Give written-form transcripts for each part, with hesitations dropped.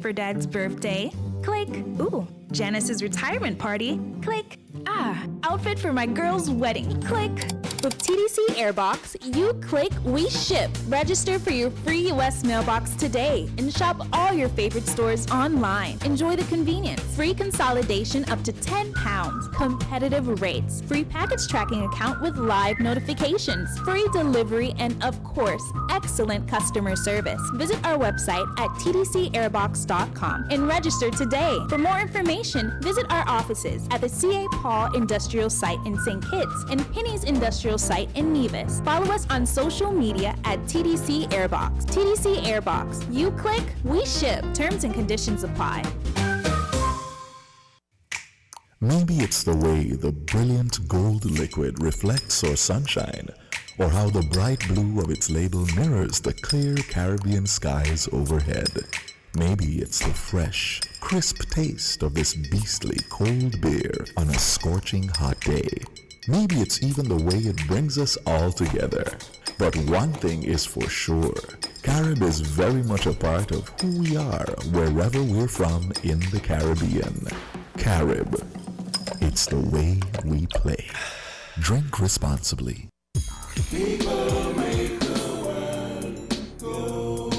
for Dad's birthday? Click. Ooh, Janice's retirement party? Click. Outfit for my girl's wedding? Click. With TDC Airbox, you click, we ship. Register for your free US mailbox today and shop all your favorite stores online. Enjoy the convenience. Free consolidation up to £10. Competitive rates. Free package tracking account with live notifications. Free delivery and, of course, excellent customer service. Visit our website at tdcairbox.com and register today. For more information, visit our offices at the C.A. Paul Industrial Site in St. Kitts and Penny's Industrial Site in Nevis. Follow us on social media at TDC Airbox. TDC Airbox. You click, we ship. Terms and conditions apply. Maybe it's the way the brilliant gold liquid reflects our sunshine, or how the bright blue of its label mirrors the clear Caribbean skies overhead. Maybe it's the fresh, crisp taste of this beastly cold beer on a scorching hot day. Maybe it's even the way it brings us all together. But one thing is for sure, Carib is very much a part of who we are wherever we're from in the Caribbean. Carib. It's the way we play. Drink responsibly. People make the world go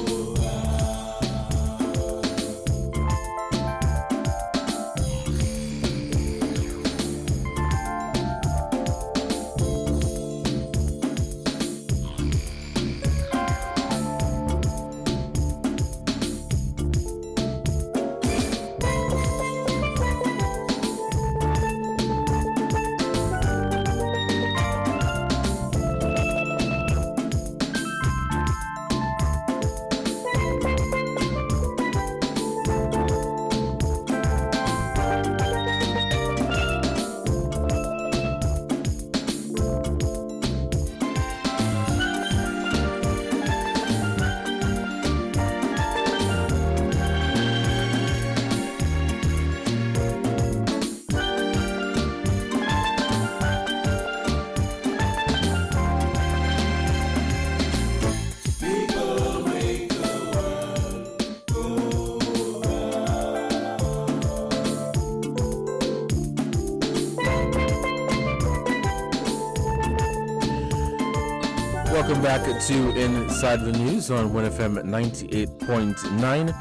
Welcome back to Inside the News on 1FM 98.9.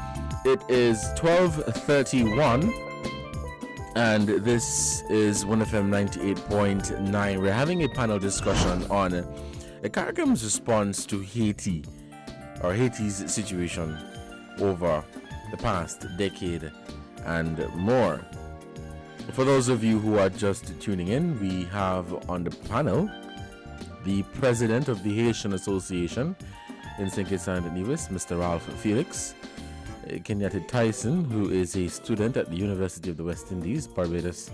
It is 12:31 and this is 1FM 98.9. We're having a panel discussion on the CARICOM's response to Haiti, or Haiti's situation over the past decade and more. For those of you who are just tuning in, we have on the panel the president of the Haitian Association in St. Kitts and Nevis, Mr. Ralph Felix, Kenyatta Tyson, who is a student at the University of the West Indies, Barbados,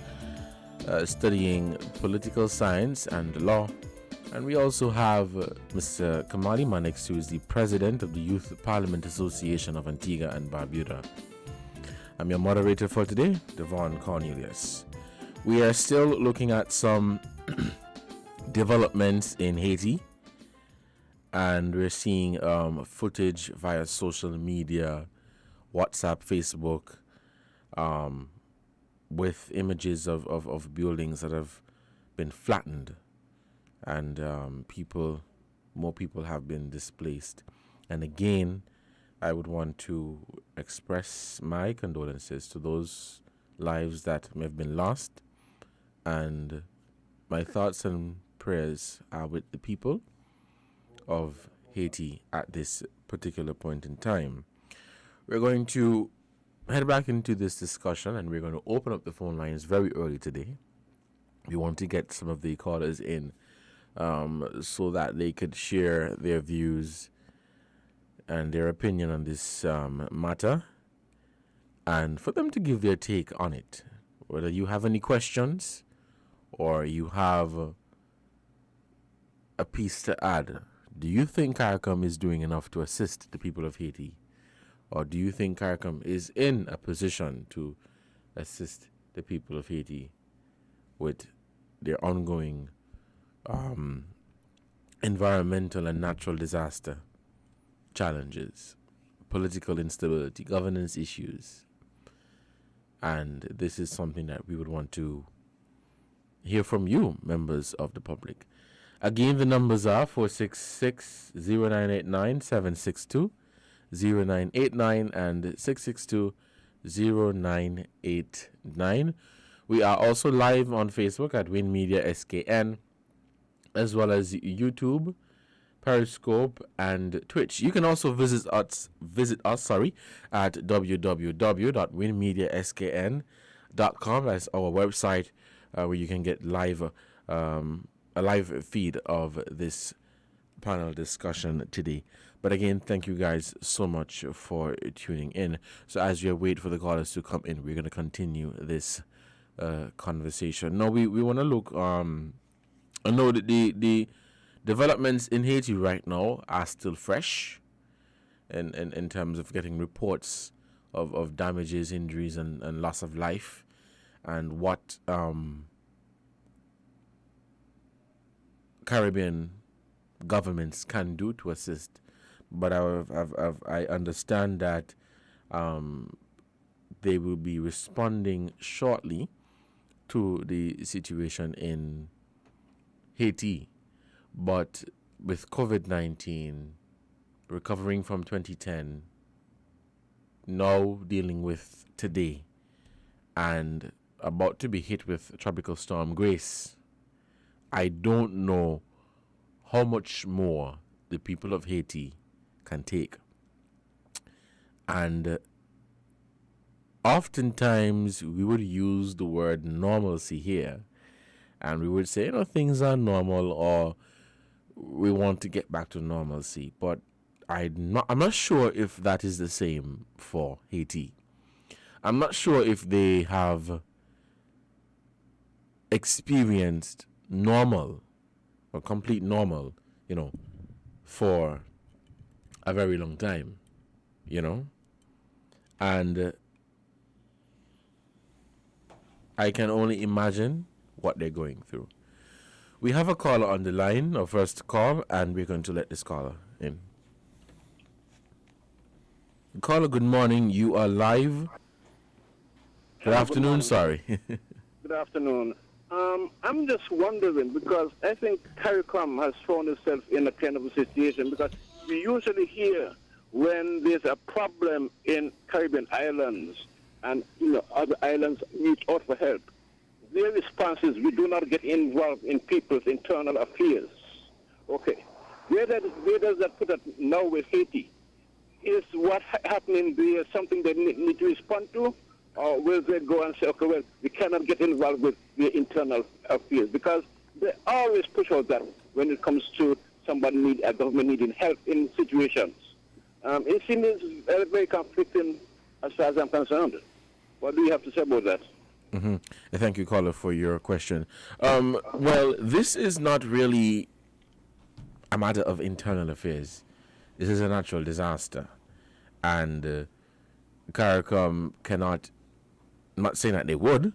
studying political science and law. And we also have Mr. Kamali Mannix, who is the president of the Youth Parliament Association of Antigua and Barbuda. I'm your moderator for today, Devon Cornelius. We are still looking at some developments in Haiti, and we're seeing footage via social media, WhatsApp, Facebook, with images of buildings that have been flattened, and more people have been displaced. And again, I would want to express my condolences to those lives that may have been lost, and my thoughts and prayers are with the people of Haiti at this particular point in time. We're going to head back into this discussion, and we're going to open up the phone lines very early today. We want to get some of the callers in so that they could share their views and their opinion on this matter, and for them to give their take on it. Whether you have any questions or you have a piece to add. Do you think CARICOM is doing enough to assist the people of Haiti? Or do you think CARICOM is in a position to assist the people of Haiti with their ongoing environmental and natural disaster challenges? political instability, governance issues. And this is something that we would want to hear from you, members of the public. Again, the numbers are 466-0989, 762-0989, and 662-0989. We are also live on Facebook at Win Media SKN, as well as YouTube, Periscope, and Twitch. You can also visit us at www.winmediaskn.com. That's our website where you can get a live feed of this panel discussion today. But again, thank you guys so much for tuning in. So as we wait for the callers to come in, we're going to continue this conversation. Now we want to look. I know that the developments in Haiti right now are still fresh, in terms of getting reports of damages, injuries, and loss of life, and what Caribbean governments can do to assist. But I understand that they will be responding shortly to the situation in Haiti. But with COVID-19, recovering from 2010, now dealing with today, and about to be hit with Tropical Storm Grace, I don't know how much more the people of Haiti can take. And oftentimes we would use the word normalcy here, and we would say, things are normal, or we want to get back to normalcy. But I'm not sure if that is the same for Haiti. I'm not sure if they have experienced normal or complete normal, for a very long time, and I can only imagine what they're going through. We have a caller on the line, our first call, and we're going to let this caller in. Caller, good morning. You are live. Good afternoon, sorry. Good afternoon. I'm just wondering, because I think CARICOM has found itself in a kind of a situation, because we usually hear when there's a problem in Caribbean islands and other islands reach out for help, their response is, we do not get involved in people's internal affairs. Okay. Where does that put us now with Haiti? Is what happening there something they need to respond to? Or will they go and say, okay, well, we cannot get involved with the internal affairs? Because they always push out that when it comes to a government needing help in situations. It seems very conflicting as far as I'm concerned. What do you have to say about that? Mm-hmm. Thank you, caller, for your question. Well, this is not really a matter of internal affairs. This is a natural disaster. And CARICOM cannot, I'm not saying that they would,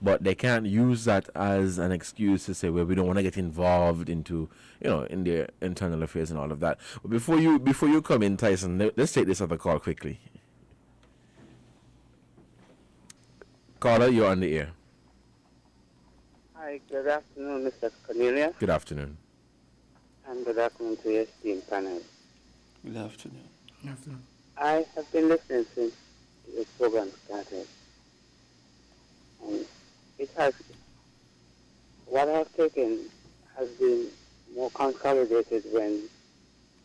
but they can't use that as an excuse to say, well, we don't want to get involved into, in their internal affairs and all of that. But before you come in, Tyson, let's take this other call quickly. Caller, you're on the air. Hi, good afternoon, Mr. Cornelius. Good afternoon. And good afternoon to your esteemed panel. Good afternoon. Good afternoon. I have been listening since the program started. And what I've taken has been more consolidated when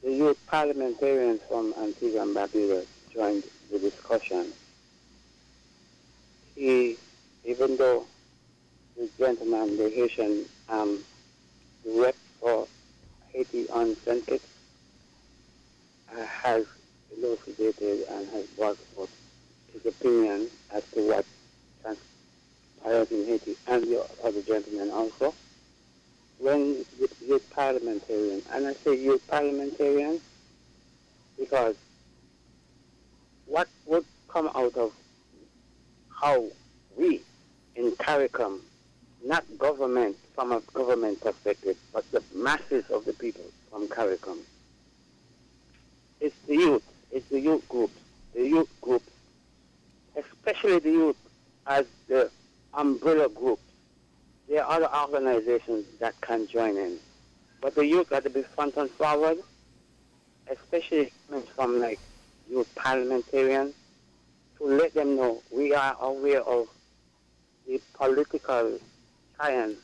the youth parliamentarians from Antigua and Barbuda joined the discussion. Even though the gentleman, the Haitian rep for Haiti on St. Kitts, has elucidated and has brought forth his opinion as to what transpired in Haiti, and the other gentleman also. When the youth parliamentarian, and I say youth parliamentarian because what would come out of how we in CARICOM, not government from a government perspective, but the masses of the people from CARICOM, it's the youth group organizations that can join in. But the youth got to be front and forward, especially coming from like youth parliamentarians, to let them know we are aware of the political science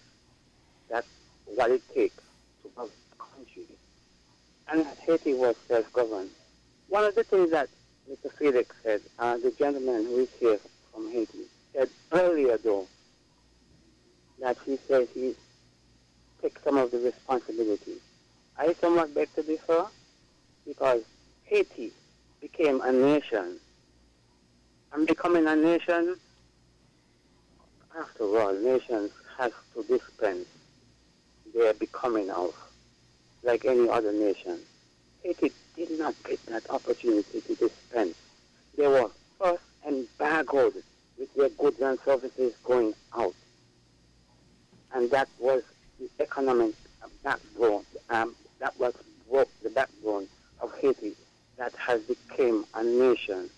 that what it takes to govern the country. And Haiti was self-governed. One of the things that Mr. Felix said, the gentleman who is here from Haiti, said earlier though, that he said he takes some of the responsibility. I somewhat beg to differ, because Haiti became a nation. And becoming a nation, after all, nations have to dispense their becoming of, like any other nation. Haiti did not get that opportunity to dispense. They were first embargoed with their goods and services going out. And that was the economic backbone, that was broke the backbone of Haiti that has become a nation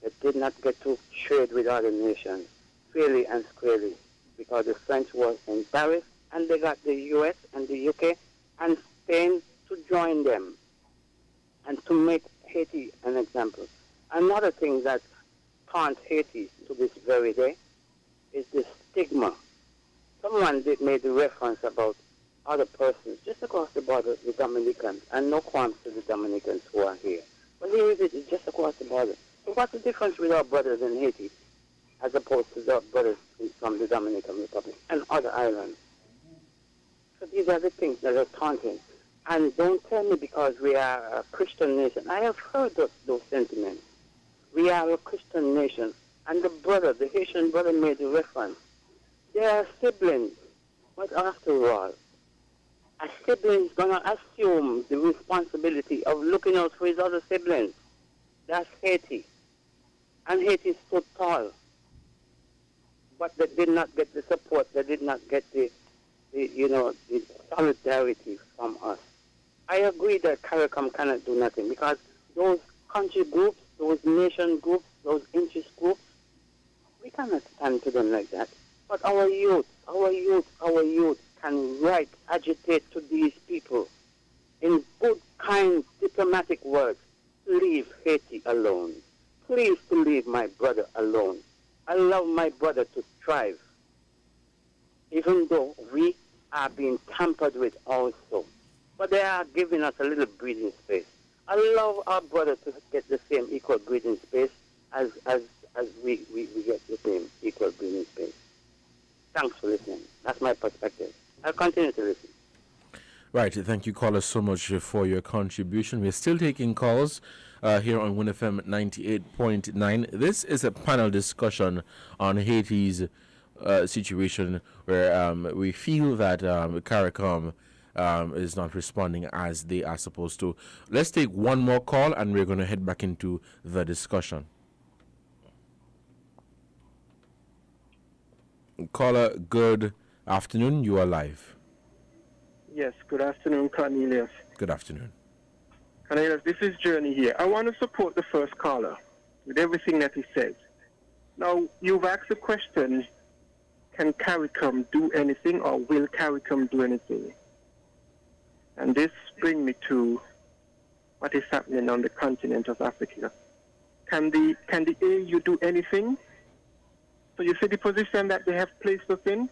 that did not get to trade with other nations fairly and squarely, because the French was embarrassed and they got the US and the UK and Spain to join them and to make Haiti an example. Another thing that taunts Haiti to this very day is the stigma. Someone did made the reference about other persons just across the border, the Dominicans, and no qualms to the Dominicans who are here. But here it is, just across the border. So what's the difference with our brothers in Haiti as opposed to the brothers from the Dominican Republic and other islands? So these are the things that are taunting. And don't tell me because we are a Christian nation. I have heard those sentiments. We are a Christian nation. And the Haitian brother made the reference. They are siblings. But after all, a sibling is going to assume the responsibility of looking out for his other siblings. That's Haiti. And Haiti stood tall. But they did not get the support. They did not get the solidarity from us. I agree that CARICOM cannot do nothing, because those country groups, those nation groups, those interest groups, we cannot stand to them like that. But our youth can write, agitate to these people in good, kind, diplomatic words. Leave Haiti alone. Please to leave my brother alone. Allow my brother to thrive, even though we are being tampered with also. But they are giving us a little breathing space. Allow our brother to get the same equal breathing space as we get the same equal breathing space. Thanks for listening. That's my perspective. I'll continue to listen. Right. Thank you, caller, so much for your contribution. We're still taking calls here on WinFM 98.9. This is a panel discussion on Haiti's situation, where we feel that CARICOM is not responding as they are supposed to. Let's take one more call, and we're going to head back into the discussion. Caller, good afternoon. You are live. Yes, good afternoon, Cornelius. Good afternoon. Cornelius, this is Journey here. I want to support the first caller with everything that he says. Now, you've asked the question, can CARICOM do anything, or will CARICOM do anything? And this brings me to what is happening on the continent of Africa. Can the AU do anything? So you see the position that they have placed us in?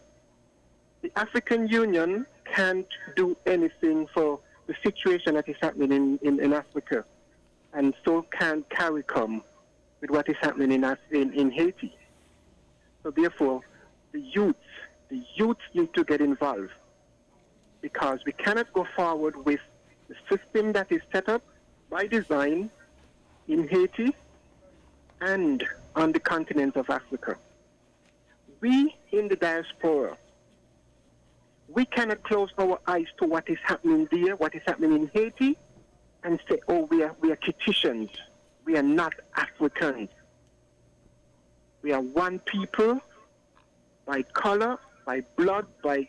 The African Union can't do anything for the situation that is happening in Africa. And so can CARICOM with what is happening in Haiti. So therefore, the youth need to get involved, because we cannot go forward with the system that is set up by design in Haiti and on the continent of Africa. We in the diaspora, we cannot close our eyes to what is happening there, what is happening in Haiti, and say, oh, we are Kititians. We are not Africans. We are one people by color, by blood, by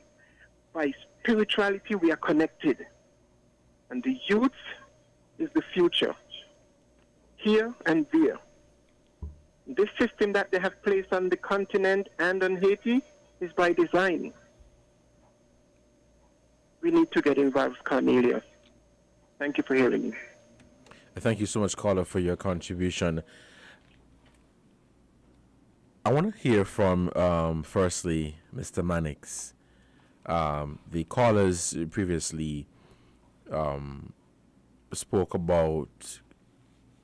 spirituality. We are connected. And the youth is the future, here and there. This system that they have placed on the continent and on Haiti is by design. we need to get involved with Cornelius. Thank you for hearing me. Thank you so much, caller, for your contribution. I want to hear from, firstly, Mr. Mannix. The callers previously spoke about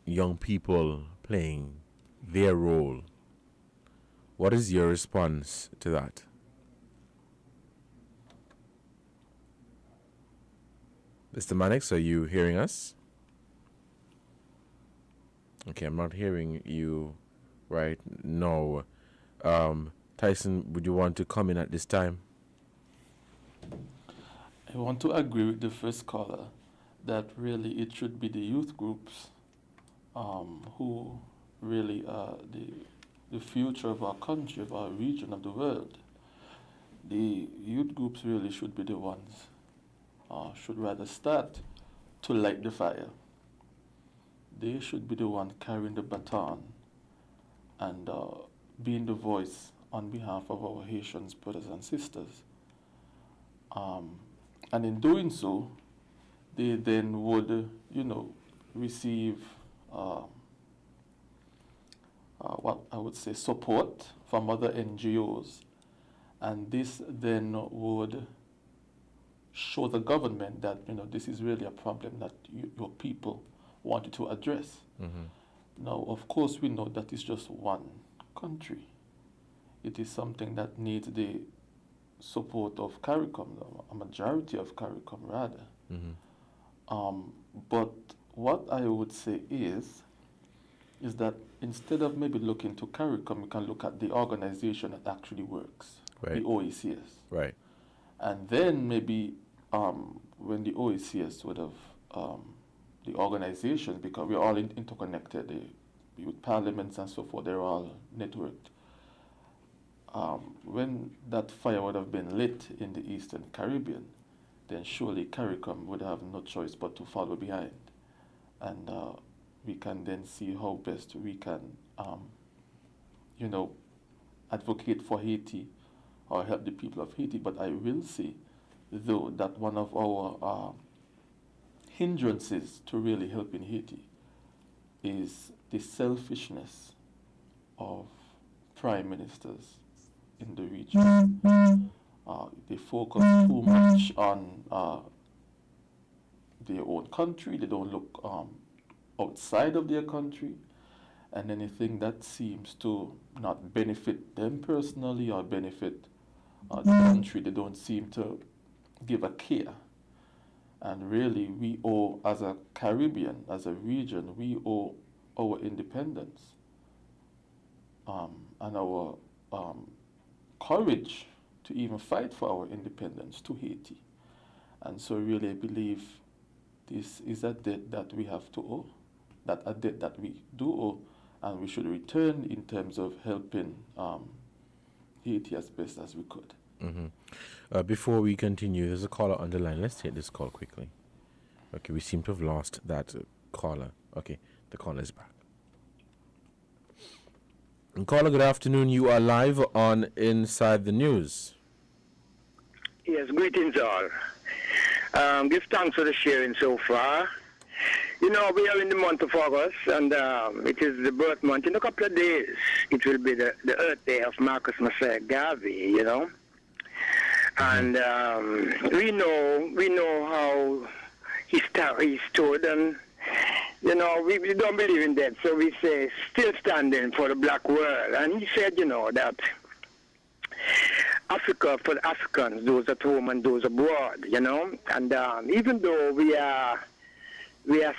young people playing their role. What is your response to that? Mr. Mannix, are you hearing us? Okay, I'm not hearing you right now. Tyson, would you want to come in at this time? I want to agree with the first caller that really it should be the youth groups who really are the future of our country, of our region, of the world. The youth groups really should be the ones, should rather start to light the fire. They should be the one carrying the baton and being the voice on behalf of our Haitian brothers and sisters. And in doing so, they then would, receive what I would say support from other NGOs. And this then would show the government that, this is really a problem that your people wanted to address. Mm-hmm. Now, of course, we know that it's just one country. It is something that needs the support of CARICOM, a majority of CARICOM rather. Mm-hmm. But what I would say is that instead of maybe looking to CARICOM, we can look at the organization that actually works, right. The OACS. Right. And then maybe when the OACS would have, the organizations, because we're all interconnected, the youth parliaments and so forth, they're all networked. When that fire would have been lit in the Eastern Caribbean, then surely CARICOM would have no choice but to follow behind. And we can then see how best we can, advocate for Haiti or help the people of Haiti. But I will say, though, that one of our hindrances to really helping Haiti is the selfishness of prime ministers in the region. They focus too much on their own country. They don't look outside of their country, and anything that seems to not benefit them personally or benefit the country, they don't seem to give a care. And really, we owe, as a Caribbean, as a region, we owe our independence and our courage to even fight for our independence to Haiti. And so really I believe this is a debt that we have to owe, that a debt that we do owe, and we should return in terms of helping Haiti as best as we could. Mm-hmm. Before we continue, there's a caller on the line. Let's take this call quickly. Okay, we seem to have lost that caller. Okay, the caller is back. Caller, good afternoon. You are live on Inside the News. Yes, greetings all. Give thanks for the sharing so far. We are in the month of August, and it is the birth month. In a couple of days, it will be the Earth Day of Marcus Messiah Garvey, And we know how he stood, and we don't believe in that, so we say still standing for the black world. And he said, that Africa for the Africans, those at home and those abroad, And even though we are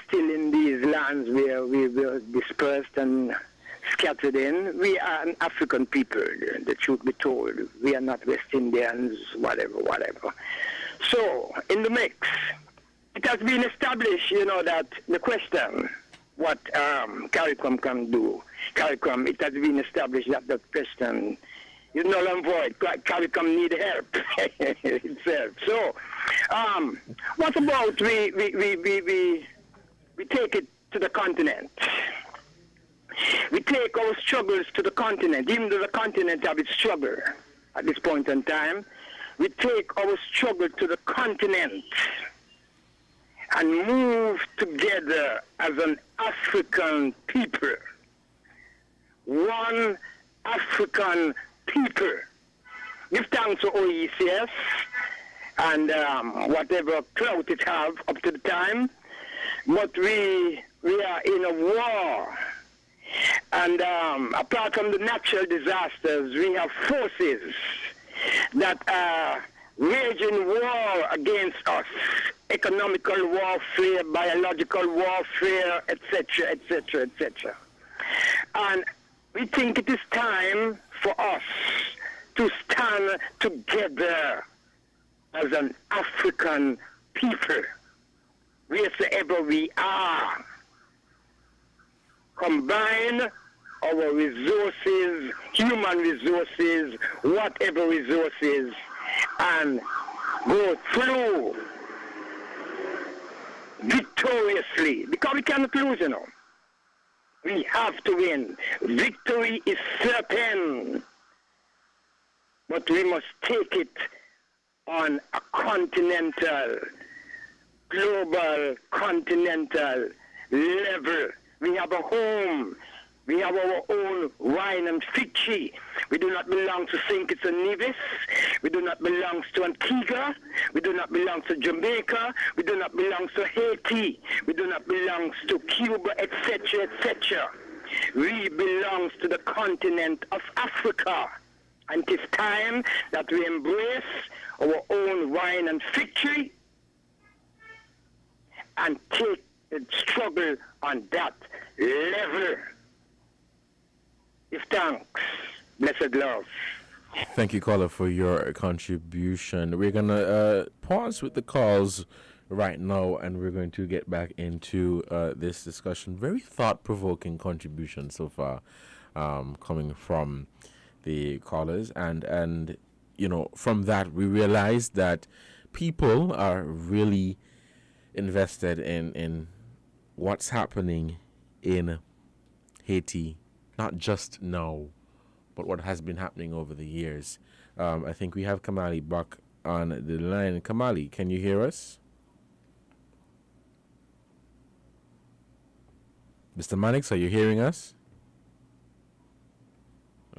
still in these lands where we were dispersed and scattered in, we are an African people, the truth be told. We are not West Indians, whatever. So, in the mix, it has been established, that the question, what CARICOM can do, CARICOM, it has been established that the question is null and void. CARICOM need help itself. So, what about we take it to the continent? We take our struggles to the continent, even though the continent have its struggle at this point in time. we take our struggle to the continent and move together as an African people. One African people. Give thanks to OECS and whatever clout it have up to the time. But we are in a war. And apart from the natural disasters, we have forces that are waging war against us. Economical warfare, biological warfare, etc., etc., etc. And we think it is time for us to stand together as an African people, wheresoever we are. Combine our resources, human resources, whatever resources, and go through victoriously. Because we cannot lose, you know. We have to win. Victory is certain. But we must take it on a continental, global, continental level. We have a home. We have our own wine and fig tree. We do not belong to St. Kitts and Nevis. We do not belong to Antigua. We do not belong to Jamaica. We do not belong to Haiti. We do not belong to Cuba, etc., etc. We belong to the continent of Africa. And it is time that we embrace our own wine and fig tree and take the struggle on that level. Give thanks. Blessed love. Thank you, caller, for your contribution. We're going to pause with the calls right now, and we're going to get back into this discussion. Very thought-provoking contribution so far coming from the callers. And you know, from that, we realized that people are really invested in what's happening in Haiti, not just now, but what has been happening over the years. I think we have Kamali back on the line. Kamali, can you hear us? Mr. Mannix, are you hearing us?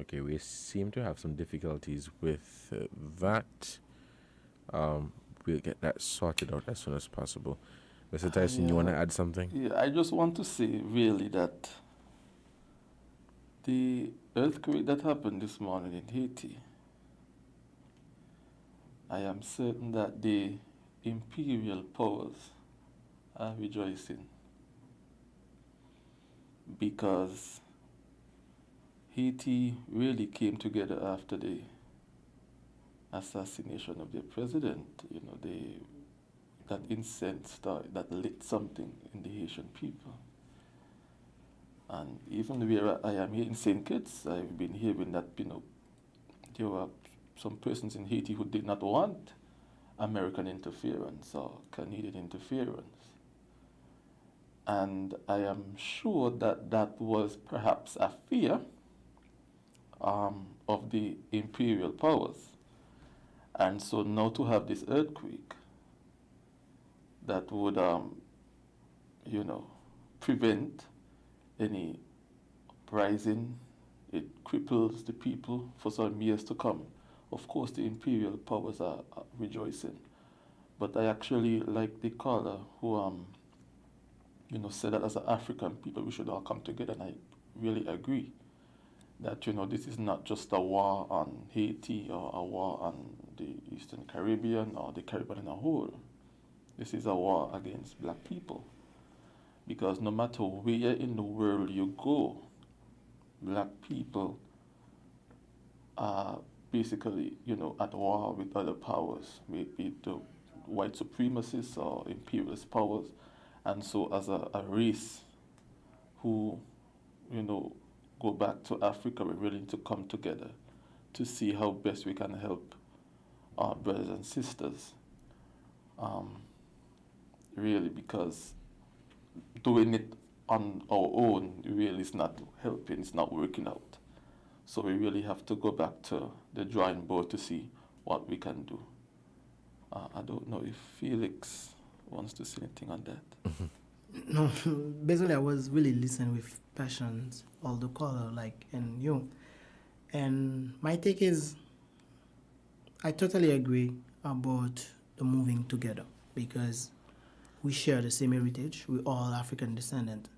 Okay, we seem to have some difficulties with that. We'll get that sorted out as soon as possible. Mr. Tyson, you want to add something? Yeah, I just want to say, really, that the earthquake that happened this morning in Haiti, I am certain that the imperial powers are rejoicing, because Haiti really came together after the assassination of their president. You know, that incense that lit something in the Haitian people. And even where I am here in St. Kitts, I've been hearing that, you know, there were some persons in Haiti who did not want American interference or Canadian interference. And I am sure that that was perhaps a fear of the imperial powers. And so now to have this earthquake that would, you know, prevent any uprising, it cripples the people for some years to come. Of course, the imperial powers are rejoicing. But I actually like the caller who, you know, said that as an African people, we should all come together, and I really agree that, you know, this is not just a war on Haiti or a war on the Eastern Caribbean or the Caribbean in a whole. This is a war against black people. Because no matter where in the world you go, black people are basically, you know, at war with other powers, be it the white supremacists or imperialist powers. And so as a race who, you know, go back to Africa, we're willing to come together to see how best we can help our brothers and sisters. Really, because doing it on our own really is not helping, it's not working out. So we really have to go back to the drawing board to see what we can do. I don't know if Felix wants to say anything on that. No, basically I was really listening with passions, all the color, and you. And my take is, I totally agree about the moving together because we share the same heritage. We all African descendant,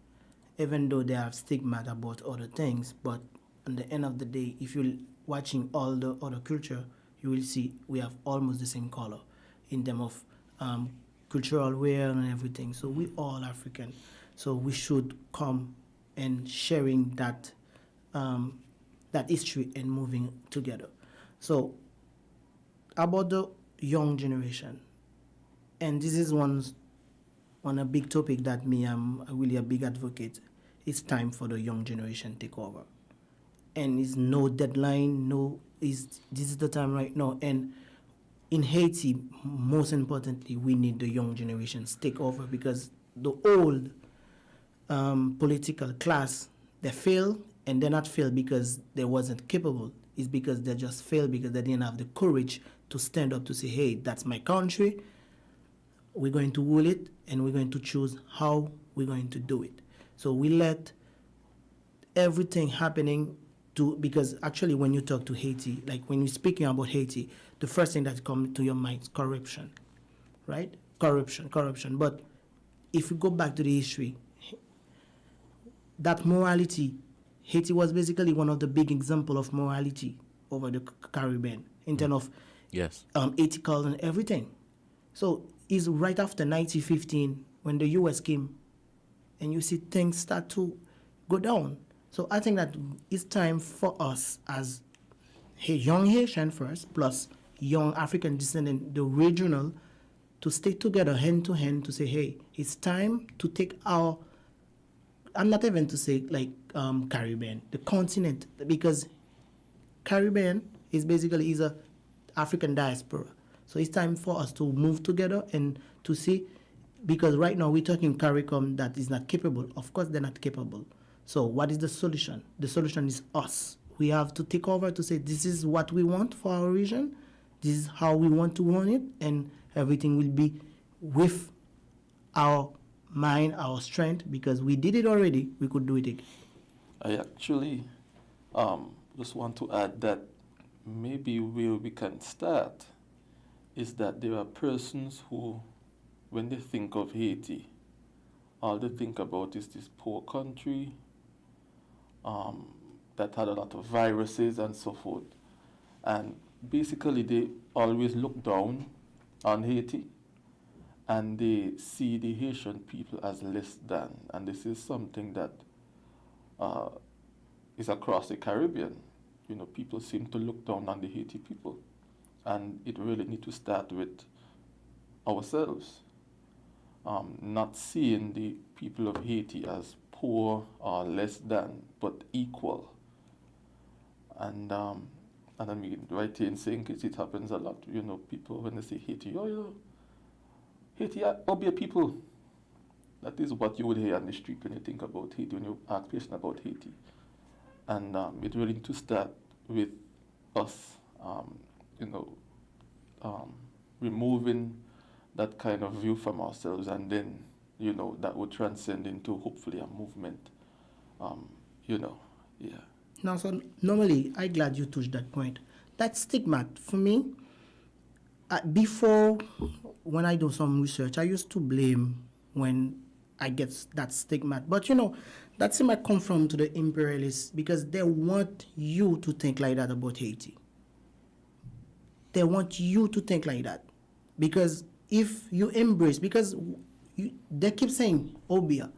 even though they have stigma about other things. But at the end of the day, if you're watching all the other culture, you will see we have almost the same color in terms of cultural wear and everything. So we all African. So we should come and sharing that that history and moving together. So about the young generation, and this is one a big topic that I'm really a big advocate. It's time for the young generation take over. And it's no deadline, this is the time right now. And in Haiti, most importantly, we need the young generations take over because the old political class, they fail, and they're not fail because they wasn't capable. It's because they just failed because they didn't have the courage to stand up to say, hey, that's my country. We're going to rule it, and we're going to choose how we're going to do it. So we let everything happening because actually when you talk to Haiti, like when you're speaking about Haiti, the first thing that comes to your mind is corruption, right? Corruption. But if you go back to the history, that morality, Haiti was basically one of the big examples of morality over the Caribbean in terms of ethical and everything. So it's right after 1915 when the U.S. came and you see things start to go down. So I think that it's time for us as young Haitian first, plus young African descendant, the regional, to stay together hand to hand to say, hey, it's time to take our, I'm not even to say Caribbean, the continent, because Caribbean is a African diaspora. So it's time for us to move together and to see, because right now we're talking CARICOM that is not capable. Of course they're not capable. So what is the solution? The solution is us. We have to take over to say this is what we want for our region, this is how we want to run it, and everything will be with our mind, our strength, because we did it already, we could do it again. I actually just want to add that maybe where we can start is that there are persons who, when they think of Haiti, all they think about is this poor country that had a lot of viruses and so forth. And basically they always look down on Haiti and they see the Haitian people as less than. And this is something that is across the Caribbean. You know, people seem to look down on the Haiti people. And it really needs to start with ourselves. Not seeing the people of Haiti as poor or less than, but equal. And I mean, right here in St. Kitts, it happens a lot. You know, people, when they say Haiti, Haiti are Obia people. That is what you would hear on the street when you think about Haiti, when you ask questions about Haiti. And it really needs to start with us, removing that kind of view from ourselves, and then, that would transcend into hopefully a movement, Now, so normally, I'm glad you touched that point. That stigma, for me, before, when I do some research, I used to blame when I get that stigma. But, that stigma come from to the imperialists because they want you to think like that about Haiti. They want you to think like that. Because if you embrace, they keep saying Obia,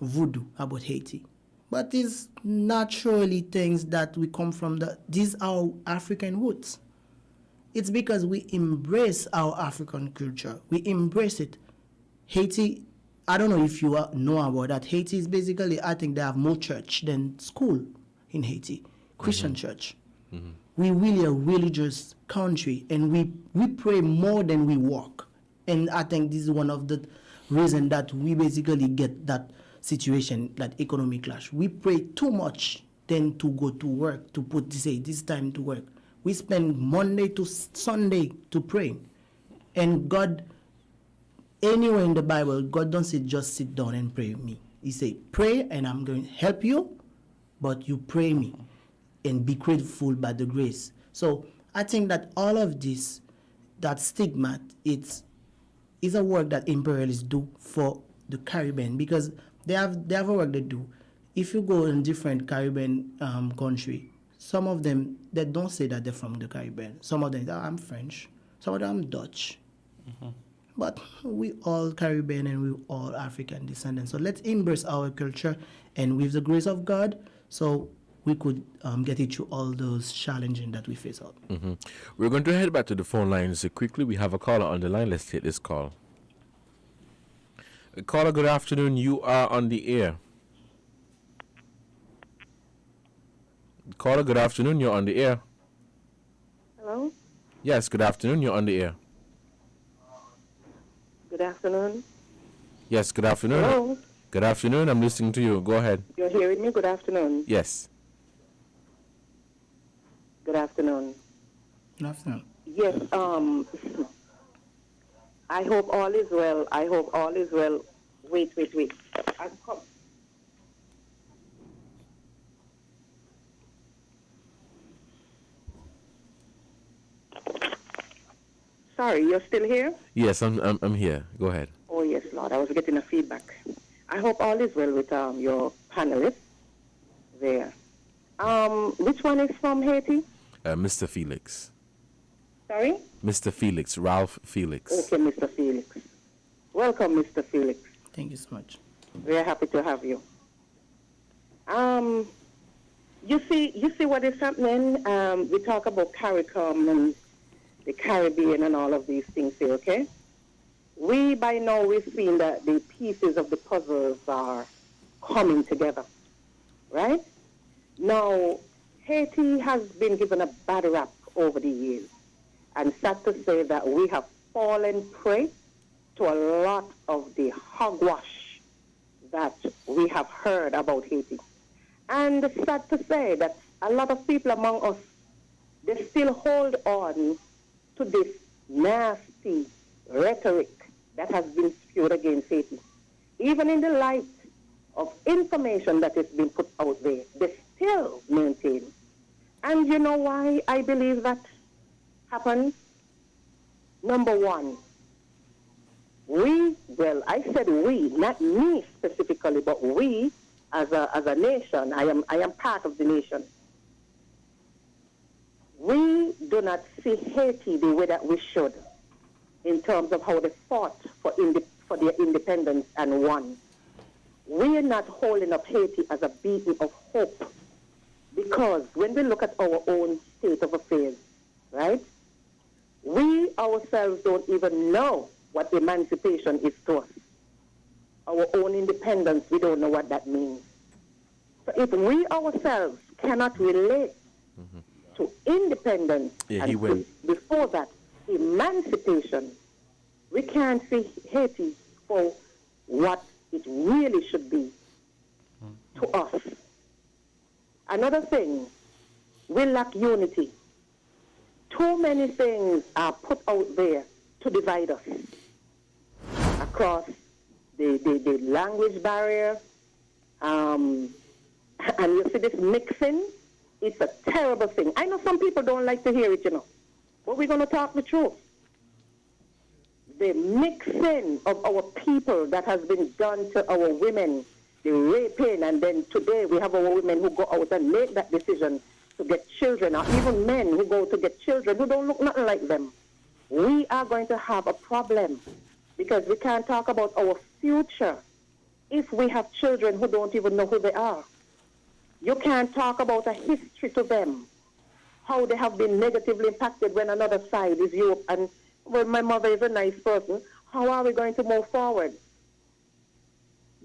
voodoo about Haiti. But it's naturally things that we come from, these are our African roots. It's because we embrace our African culture. We embrace it. Haiti, I don't know if you know about that. Haiti is basically, I think they have more church than school in Haiti, Christian church. Mm-hmm. We really a religious country, and we pray more than we work. And I think this is one of the reasons that we basically get that situation, that economic clash. We pray too much than to go to work, to say this time to work. We spend Monday to Sunday to pray. And God, anywhere in the Bible, God don't say just sit down and pray with me. He say pray and I'm going to help you, but you pray me and be grateful by the grace. So I think that all of this, that stigma, it's a work that imperialists do for the Caribbean, because they have a work they do. If you go in different Caribbean country, some of them, they don't say that they're from the Caribbean. Some of them, I'm French. Some of them, I'm Dutch. But we all Caribbean and we all African descendants. So let's embrace our culture, and with the grace of God, so we could get it through all those challenges that we face out. We're going to head back to the phone lines quickly. We have a caller on the line. Let's take this call. Caller, good afternoon. You are on the air. Caller, good afternoon. You're on the air. Hello? Yes, good afternoon. You're on the air. Good afternoon. Yes, good afternoon. Hello? Good afternoon. I'm listening to you. Go ahead. You're hearing me? Good afternoon. Yes. Good afternoon. Good afternoon. Yes, I hope all is well. I hope all is well. Wait. I'm coming. Sorry, you're still here? Yes, I'm here. Go ahead. Oh, yes, Lord. I was getting a feedback. I hope all is well with your panelists there. Which one is from Haiti? Mr. Felix. Sorry? Mr. Felix, Ralph Felix. Okay, Mr. Felix. Welcome, Mr. Felix. Thank you so much. We're happy to have you. You see what is happening? We talk about CARICOM and the Caribbean and all of these things here, okay? By now we've seen that the pieces of the puzzles are coming together, right? Now, Haiti has been given a bad rap over the years, and sad to say that we have fallen prey to a lot of the hogwash that we have heard about Haiti. And sad to say that a lot of people among us, they still hold on to this nasty rhetoric that has been spewed against Haiti. Even in the light of information that has been put out there, they still maintain. And you know why I believe that happened? Number one, I said we, not me specifically, but we as a nation, I am part of the nation. We do not see Haiti the way that we should in terms of how they fought for their independence and won. We are not holding up Haiti as a beacon of hope, because when we look at our own state of affairs, right, we ourselves don't even know what emancipation is to us. Our own independence, we don't know what that means. So if we ourselves cannot relate to independence and before that, emancipation, we can't see Haiti for what it really should be to us. Another thing, we lack unity. Too many things are put out there to divide us across the language barrier. And you see this mixing, it's a terrible thing. I know some people don't like to hear it, but we're going to talk the truth. The mixing of our people that has been done to our women, the raping, and then today we have our women who go out and make that decision to get children, or even men who go to get children who don't look nothing like them. We are going to have a problem because we can't talk about our future if we have children who don't even know who they are. You can't talk about a history to them, how they have been negatively impacted when another side is you. And well, my mother is a nice person. How are we going to move forward?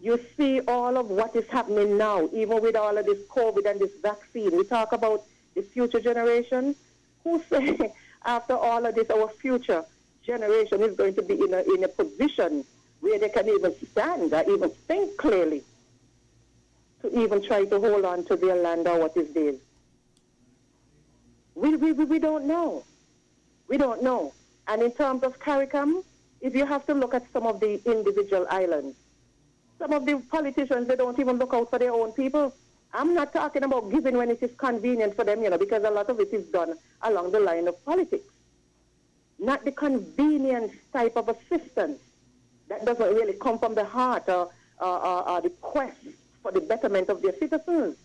You see all of what is happening now, even with all of this COVID and this vaccine. We talk about the future generation. Who say after all of this, our future generation is going to be in a position where they can even stand or even think clearly to even try to hold on to their land or what is theirs? We don't know. We don't know. And in terms of CARICOM, if you have to look at some of the individual islands, some of the politicians, they don't even look out for their own people. I'm not talking about giving when it is convenient for them, because a lot of it is done along the line of politics. Not the convenience type of assistance that doesn't really come from the heart or the quest for the betterment of their citizens.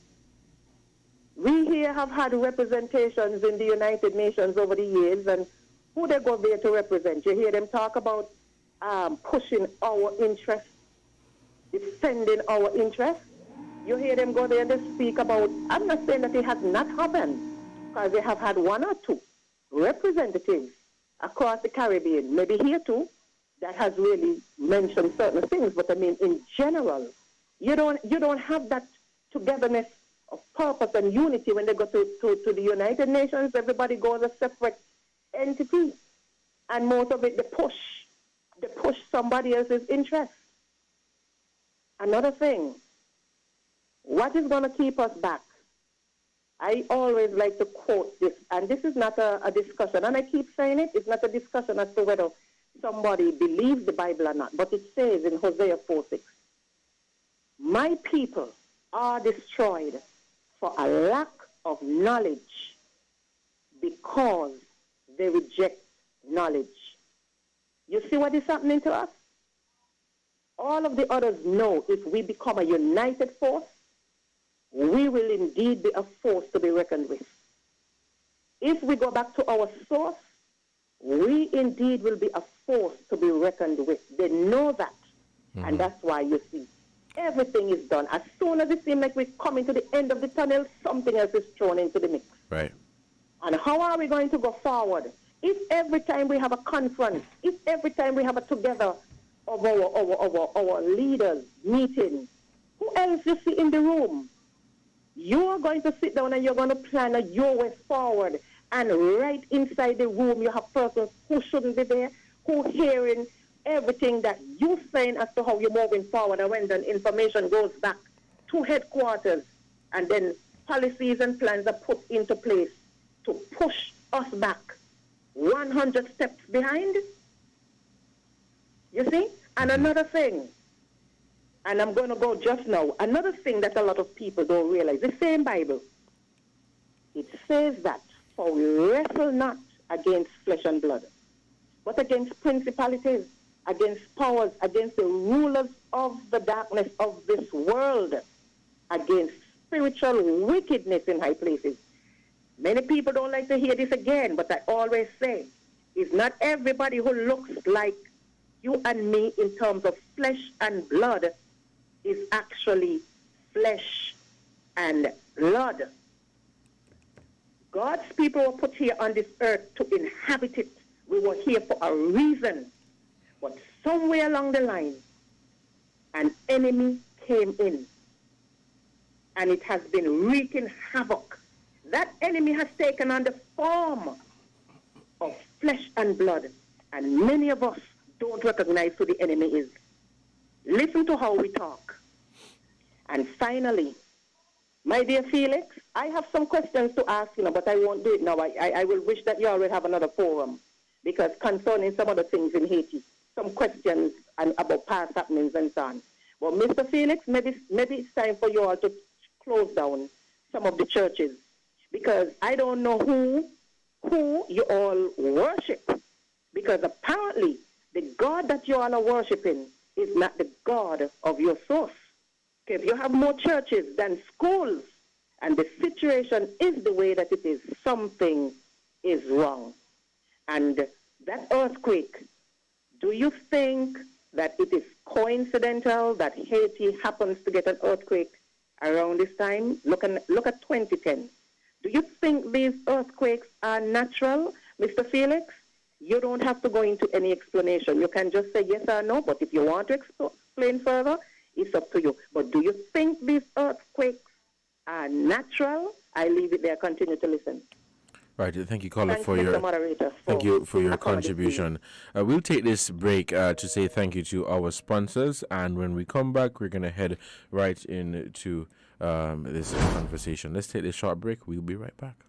We here have had representations in the United Nations over the years, and who they go there to represent? You hear them talk about pushing our interests, defending our interests. You hear them go there and they speak about, I'm not saying that it has not happened, because they have had one or two representatives across the Caribbean, maybe here too, that has really mentioned certain things. But I mean, in general, you don't have that togetherness of purpose and unity when they go to the United Nations. Everybody goes a separate entity, and most of it they push somebody else's interest. Another thing, what is going to keep us back? I always like to quote this, and this is not a discussion, and I keep saying it, it's not a discussion as to whether somebody believes the Bible or not, but it says in Hosea 4:6, my people are destroyed for a lack of knowledge because they reject knowledge. You see what is happening to us? All of the others know if we become a united force, we will indeed be a force to be reckoned with. If we go back to our source, we indeed will be a force to be reckoned with. They know that. Mm-hmm. And that's why you see, everything is done. As soon as it seems like we're coming to the end of the tunnel, something else is thrown into the mix. Right. And how are we going to go forward? If every time we have a conference, if every time we have a together of our leaders meeting, who else you see in the room? You are going to sit down and you're going to plan your way forward. And right inside the room, you have persons who shouldn't be there, who hearing everything that you're saying as to how you're moving forward. And when the information goes back to headquarters, and then policies and plans are put into place to push us back 100 steps behind. You see? And another thing, and I'm going to go just now, another thing that a lot of people don't realize, the same Bible, it says that, for we wrestle not against flesh and blood, but against principalities, against powers, against the rulers of the darkness of this world, against spiritual wickedness in high places. Many people don't like to hear this again, but I always say, it's not everybody who looks like you and me in terms of flesh and blood is actually flesh and blood. God's people were put here on this earth to inhabit it. We were here for a reason. But somewhere along the line, an enemy came in, and it has been wreaking havoc. That enemy has taken on the form of flesh and blood, and many of us don't recognize who the enemy is. Listen to how we talk. And finally, my dear Felix, I have some questions to ask, but I won't do it now. I will wish that you already have another forum, because concerning some other things in Haiti, some questions about past happenings and so on. Well, Mr. Felix, maybe it's time for you all to close down some of the churches, because I don't know who you all worship, because apparently the God that you all are worshiping is not the God of your source. Okay, if you have more churches than schools, and the situation is the way that it is, something is wrong. And that earthquake, do you think that it is coincidental that Haiti happens to get an earthquake around this time? Look at 2010. Do you think these earthquakes are natural, Mr. Felix? You don't have to go into any explanation. You can just say yes or no, but if you want to explain further, it's up to you. But do you think these earthquakes are natural? I leave it there. Continue to listen. Right. Thank you, caller, Thanks, for Mr. your Moderator, thank you for your contribution. We'll take this break to say thank you to our sponsors, and when we come back, we're gonna head right into this conversation. Let's take this short break. We'll be right back.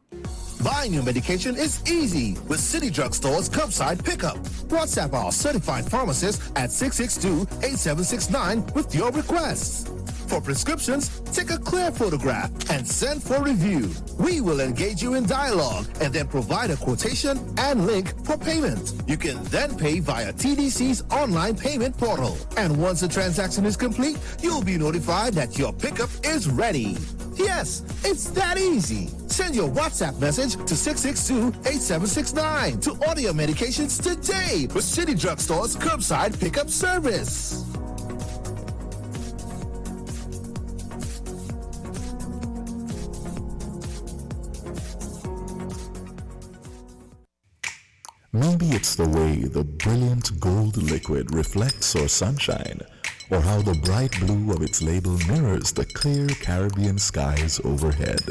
Buying your medication is easy with City Drug Stores curbside pickup. WhatsApp our certified pharmacist at 662-8769 with your requests. For prescriptions, take a clear photograph and send for review. We will engage you in dialogue and then provide a quotation and link for payment. You can then pay via TDC's online payment portal. And once the transaction is complete, you'll be notified that your pickup is ready. Yes, it's that easy. Send your WhatsApp message to 662-8769 to order your medications today with City Drug Stores curbside pickup service. Maybe it's the way the brilliant gold liquid reflects our sunshine, or how the bright blue of its label mirrors the clear Caribbean skies overhead.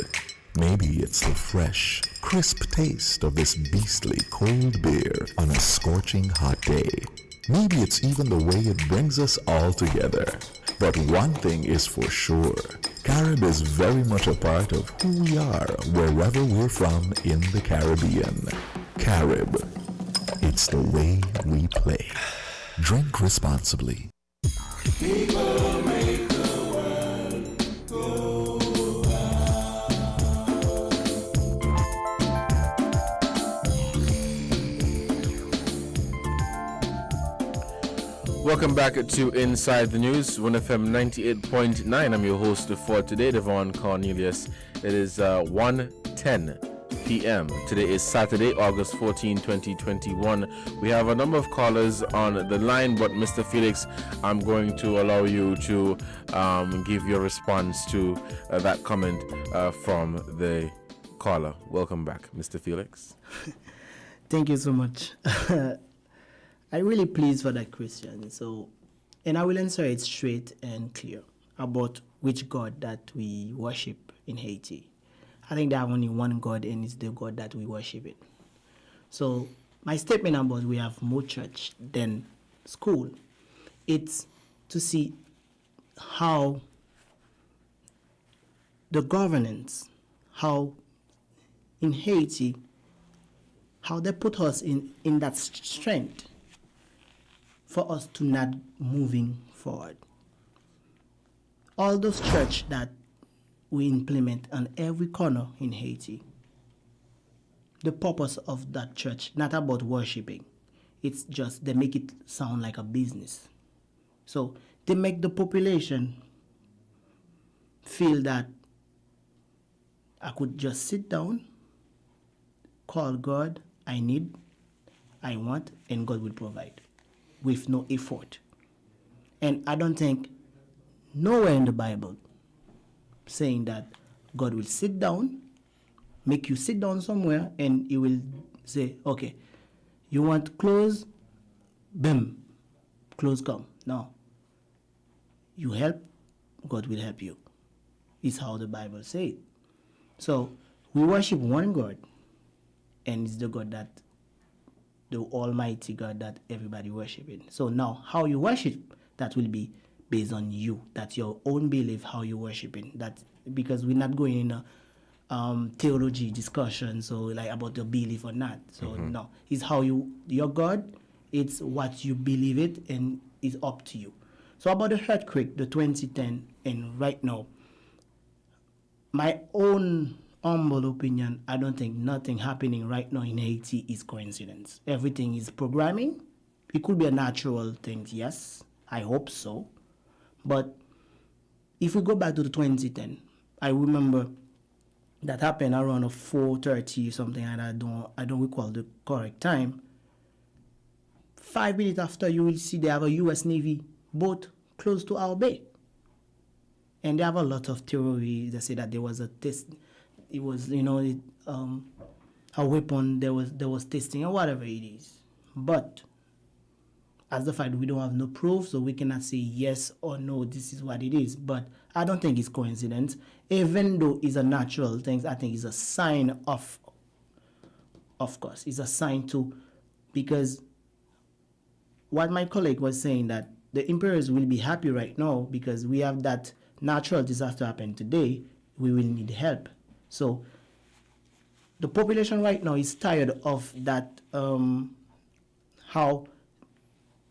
Maybe it's the fresh, crisp taste of this beastly cold beer on a scorching hot day. Maybe it's even the way it brings us all together. But one thing is for sure, Carib is very much a part of who we are wherever we're from in the Caribbean. Carib. It's the way we play. Drink responsibly. People make the world go round. Welcome back to Inside the News, 1FM 98.9. I'm your host for today, Devon Cornelius. It is 1:10 p.m. Today is Saturday, August 14, 2021. We have a number of callers on the line, but Mr. Felix, I'm going to allow you to give your response to that comment from the caller. Welcome back, Mr. Felix. Thank you so much. I'm really pleased for that question. So, and I will answer it straight and clear about which God that we worship in Haiti. I think there are only one God, and it's the God that we worship it. So my statement about we have more church than school, it's to see how the governance, how in Haiti, how they put us in that strength for us to not moving forward. All those church that we implement on every corner in Haiti. The purpose of that church, not about worshiping, it's just they make it sound like a business. So they make the population feel that I could just sit down, call God, I need, I want, and God will provide with no effort. And I don't think nowhere in the Bible saying that God will sit down, make you sit down somewhere, and he will say, okay, you want clothes? Boom, clothes come. No. You help, God will help you. It's how the Bible says. So we worship one God, and it's the God that, the Almighty God that everybody worshiping. So now, how you worship, that will be based on you. That's your own belief, how you worshiping. That because we're not going in a theology discussion, so like about your belief or not. So no, it's how your God. It's what you believe it, and it's up to you. So about the earthquake, the 2010, and right now, my own humble opinion, I don't think nothing happening right now in Haiti is coincidence. Everything is programming. It could be a natural thing, yes. I hope so. But if we go back to the 2010, I remember that happened around 4:30 or something, and I don't recall the correct time. 5 minutes after, you will see they have a U.S. Navy boat close to our bay. And they have a lot of theories. They say that there was a test. It was, a weapon. There was testing or whatever it is. But as the fact we don't have no proof, so we cannot say yes or no, this is what it is. But I don't think it's coincidence. Even though it's a natural thing, I think it's a sign of course, it's a sign too, because what my colleague was saying, that the emperors will be happy right now because we have that natural disaster happen today, we will need help. So the population right now is tired of that, how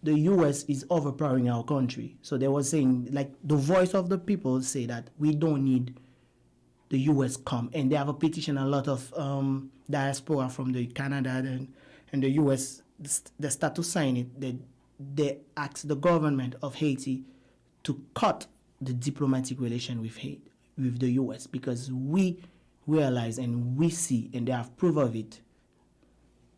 the U.S. is overpowering our country. So they were saying, like, the voice of the people say that we don't need the U.S. come. And they have a petition, a lot of diaspora from the Canada and the U.S., they start to sign it. They ask the government of Haiti to cut the diplomatic relation with the U.S. because we realize and we see, and they have proof of it,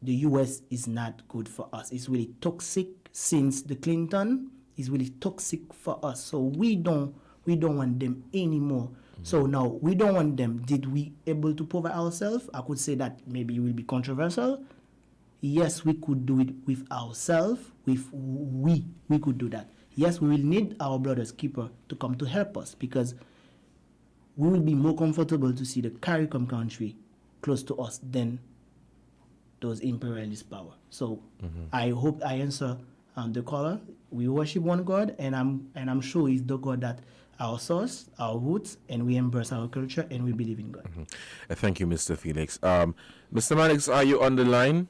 the U.S. is not good for us. It's really toxic since the Clinton. It's really toxic for us. So we don't want them anymore. So now we don't want them. Did we able to provide ourselves? I could say that maybe it will be controversial. Yes, we could do it with ourselves. We could do that. Yes, we will need our brother's keeper to come to help us because we will be more comfortable to see the CARICOM country close to us than those imperialist power. So I hope I answer the caller. We worship one God, and I'm sure it's the God that our source, our roots, and we embrace our culture and we believe in God. Thank you, Mr. Felix. Mr. Mannix, are you on the line?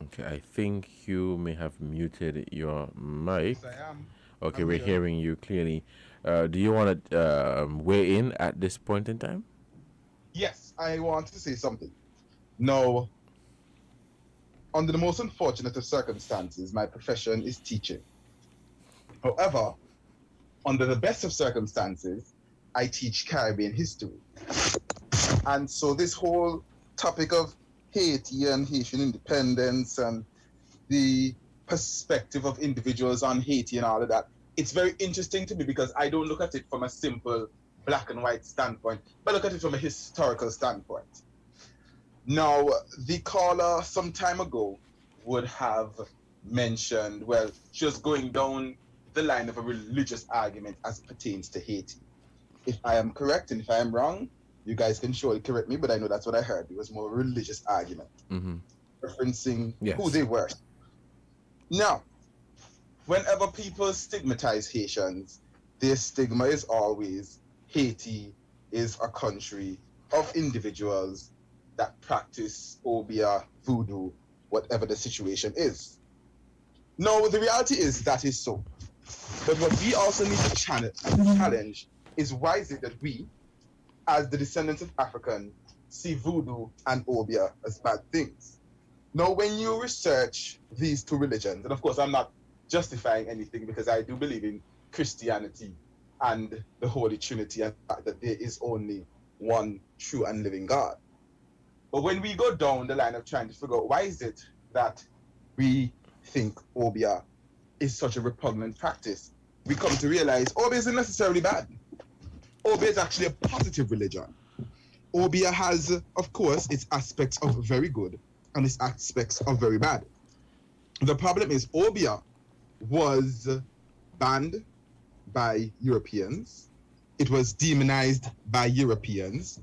Okay, I think you may have muted your mic. Yes, I am. Okay, we're hearing you clearly. Do you want to weigh in at this point in time? Yes, I want to say something. Now, under the most unfortunate of circumstances, my profession is teaching. However, under the best of circumstances, I teach Caribbean history. And so this whole topic of Haiti and Haitian independence and the perspective of individuals on Haiti and all of that, it's very interesting to me because I don't look at it from a simple black and white standpoint, but look at it from a historical standpoint. Now, the caller some time ago would have mentioned, well, she was going down the line of a religious argument as it pertains to Haiti. If I am correct and if I am wrong, you guys can surely correct me, but I know that's what I heard. It was more a religious argument, referencing who they were. Now, whenever people stigmatize Haitians, their stigma is always Haiti is a country of individuals that practice obia, voodoo, whatever the situation is. No, the reality is that is so. But what we also need to challenge is why is it that we, as the descendants of African, see voodoo and obia as bad things? Now, when you research these two religions, and of course I'm not justifying anything because I do believe in Christianity and the Holy Trinity and the fact that there is only one true and living God. But when we go down the line of trying to figure out why is it that we think obia is such a repugnant practice, we come to realize obia isn't necessarily bad. Obia is actually a positive religion. Obia has, of course, its aspects of very good and its aspects of very bad. The problem is obia was banned by Europeans. It was demonized by Europeans.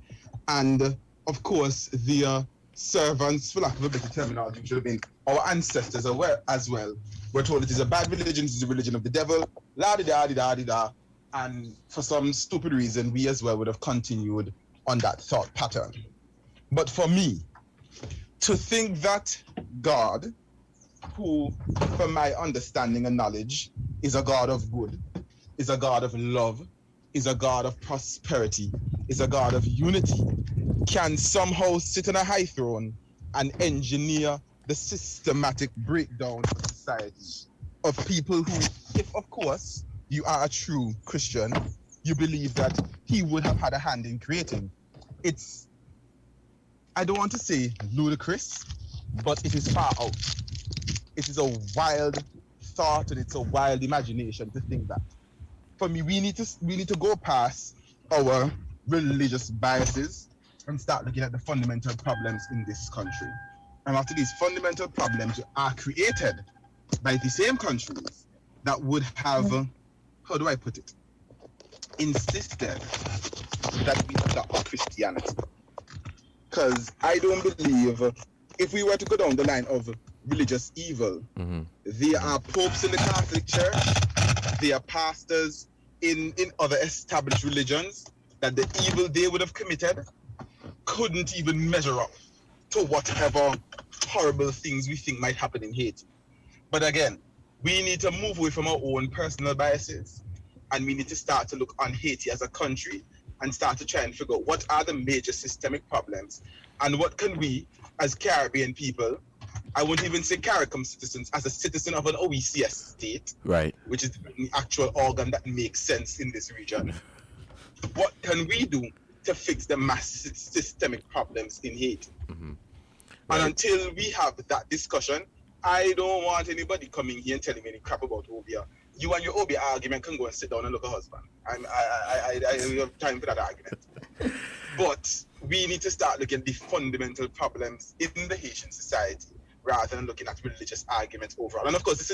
And of course, the servants, for lack of a better terminology, which would have been our ancestors as well, were told it is a bad religion, it is a religion of the devil, la-di-da-di-da-di-da. And for some stupid reason, we as well would have continued on that thought pattern. But for me, to think that God, who, from my understanding and knowledge, is a God of good, is a God of love, is a God of prosperity, is a God of unity, can somehow sit on a high throne and engineer the systematic breakdown of society of people who, if of course you are a true Christian, you believe that he would have had a hand in creating. It's, I don't want to say ludicrous, but it is far out. It is a wild thought and it's a wild imagination to think that. For me, we need to go past our religious biases and start looking at the fundamental problems in this country. And after these fundamental problems are created by the same countries that would have, how do I put it, insisted that we adopt Christianity. Because I don't believe, if we were to go down the line of religious evil, there are popes in the Catholic Church, there are pastors in other established religions that the evil they would have committed couldn't even measure up to whatever horrible things we think might happen in Haiti. But again, we need to move away from our own personal biases, and we need to start to look on Haiti as a country and start to try and figure out what are the major systemic problems and what can we, as Caribbean people, I won't even say CARICOM citizens, as a citizen of an OECS state, right, which is the actual organ that makes sense in this region, what can we do to fix the massive systemic problems in Haiti? Mm-hmm. And until we have that discussion, I don't want anybody coming here and telling me any crap about Obia. You and your Obia argument can go and sit down and look a husband. I don't have time for that argument. But we need to start looking at the fundamental problems in the Haitian society rather than looking at religious arguments overall. And of course, this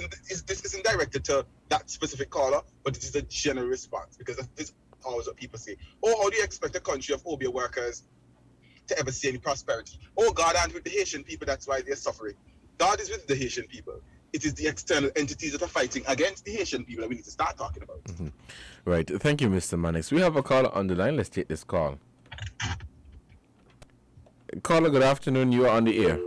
isn't directed to that specific caller, but it is a general response, because this is always what people say. Oh, how do you expect a country of Obia workers to ever see any prosperity? Oh, God aren't with the Haitian people, that's why they're suffering. God is with the Haitian people. It is the external entities that are fighting against the Haitian people that we need to start talking about. Mm-hmm. Right. Thank you, Mr. Mannix. We have a caller on the line. Let's take this call. Caller, good afternoon. You are on the air.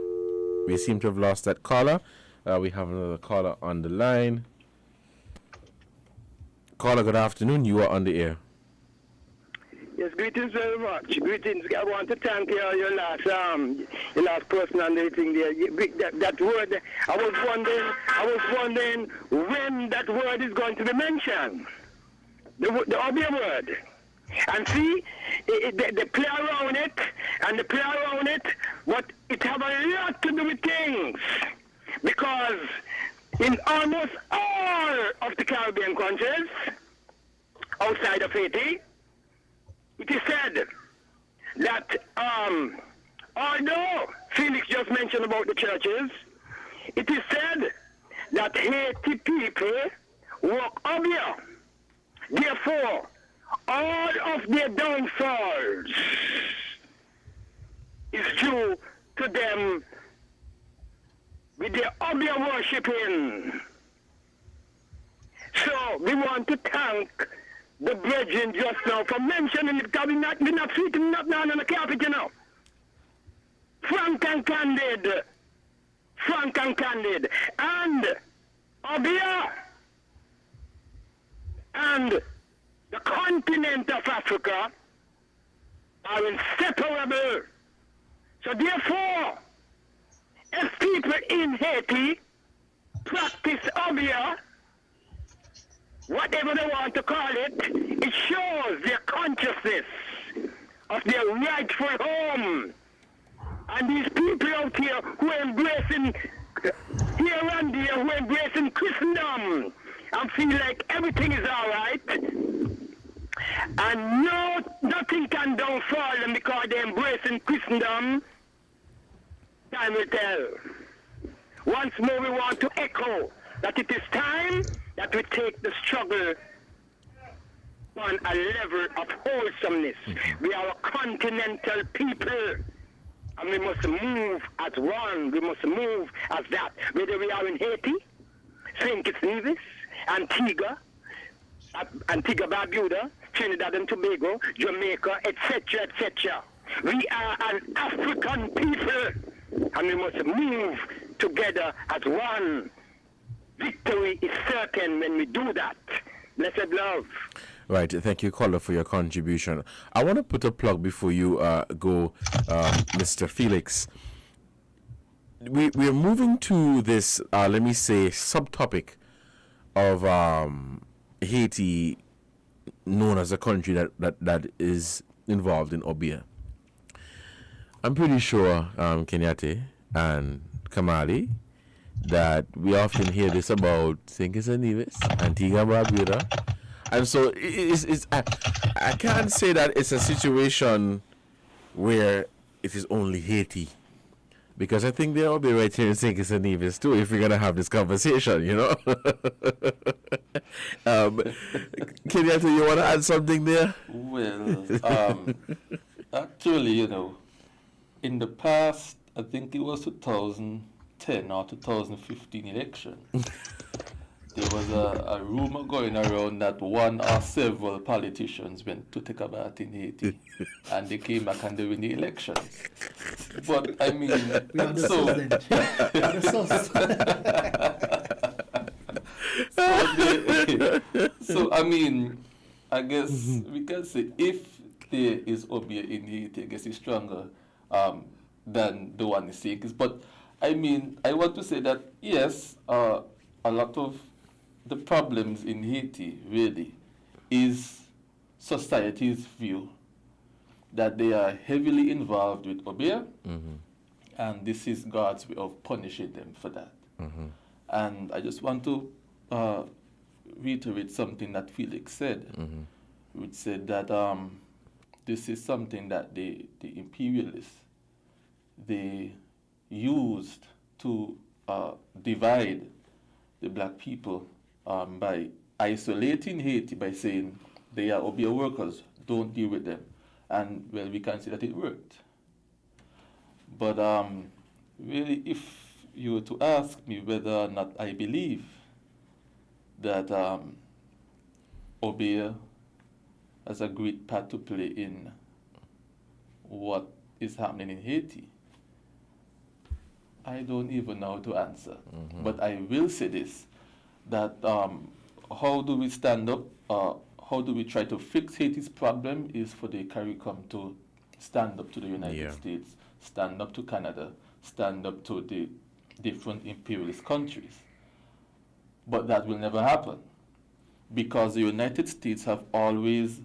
We seem to have lost that caller. We have another caller on the line. Caller, good afternoon. You are on the air. Yes, greetings very much. Greetings. I want to thank your last person on the thing there. That word, I was wondering when that word is going to be mentioned. The Obia word. And see, they play around it, but it have a lot to do with things. Because in almost all of the Caribbean countries, outside of Haiti, it is said that although Felix just mentioned about the churches, it is said that Haiti people work Obia. Therefore, all of their downfalls is due to them with their Obia worshipping. So we want to thank the brethren just now for mentioning it, because we're not sitting up down on the carpet, you know. Frank and candid. And Obia and the continent of Africa are inseparable. So therefore, if people in Haiti practice Obia, whatever they want to call it, it shows their consciousness of their rightful home. And these people out here who are embracing here and there, who are embracing Christendom and feel like everything is all right, and nothing can downfall them because they're embracing Christendom, time will tell. Once more we want to echo that it is time that we take the struggle on a level of wholesomeness. We are a continental people, and we must move as one. We must move as that. Whether we are in Haiti, St. Kitts Nevis, Antigua, Barbuda, Trinidad and Tobago, Jamaica, etc., etc. We are an African people, and we must move together as one. Victory is certain when we do that. Blessed love. Right. Thank you, caller, for your contribution. I want to put a plug before you go, Mr. Felix. We are moving to this, let me say, subtopic of Haiti, known as a country that is involved in Obia. I'm pretty sure, Kenyatte and Kamali, that we often hear this about St. Kitts and Nevis, Antigua and Barbuda. And so I can't say that it's a situation where it is only Haiti, because I think they'll be right here in St. Kitts and Nevis too if we're going to have this conversation, you know. Kenyatta, you want to add something there? Well, actually, you know, in the past, I think it was 2010 or 2015 election, there was a rumor going around that one or several politicians went to take a bath in Haiti and they came back and they win the elections. But I mean, We are the source then. We are the source. so I mean, I guess we can say if there is Obeah in Haiti, I guess it's stronger than the one in Sikh. But I mean, I want to say that yes, a lot of the problems in Haiti really is society's view that they are heavily involved with Obeah, and this is God's way of punishing them for that. And I just want to reiterate something that Felix said, which said that this is something that the imperialists, they used to divide the black people by isolating Haiti, by saying they are Obeah workers, don't deal with them. And well, we can see that it worked. But really, if you were to ask me whether or not I believe that Obeah has a great part to play in what is happening in Haiti, I don't even know how to answer. But I will say this, that how do we stand up, how do we try to fix Haiti's problem is for the CARICOM to stand up to the United States, stand up to Canada, stand up to the different imperialist countries. But that will never happen because the United States have always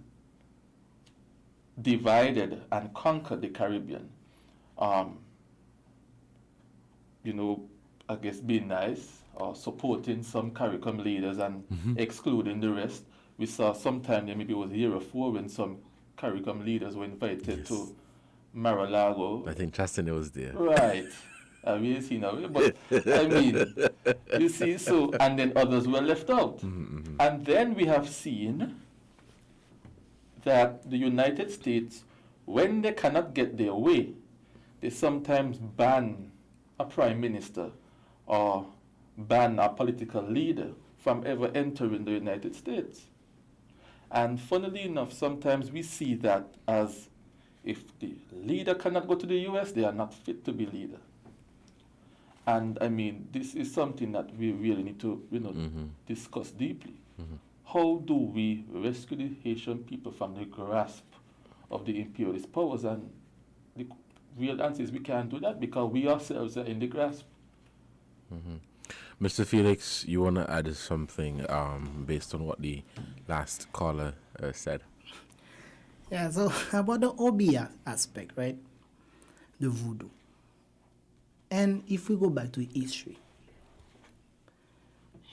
divided and conquered the Caribbean. You know, I guess being nice or supporting some CARICOM leaders and excluding the rest. We saw sometime, maybe it was a year or 4, when some CARICOM leaders were invited to Mar-a-Lago. I think Chastine was there. Right. We see now, but I mean, you see, so, and then others were left out. And then we have seen that the United States, when they cannot get their way, they sometimes ban a prime minister or ban a political leader from ever entering the United States. And funnily enough, sometimes we see that as if the leader cannot go to the US, they are not fit to be leader. And I mean, this is something that we really need to, discuss deeply. How do we rescue the Haitian people from the grasp of the imperialist powers? And the real answer is we can't do that because we ourselves are in the grasp. Mr. Felix, you want to add something based on what the last caller said? Yeah, so about the Obeah aspect, right? The voodoo. And if we go back to history,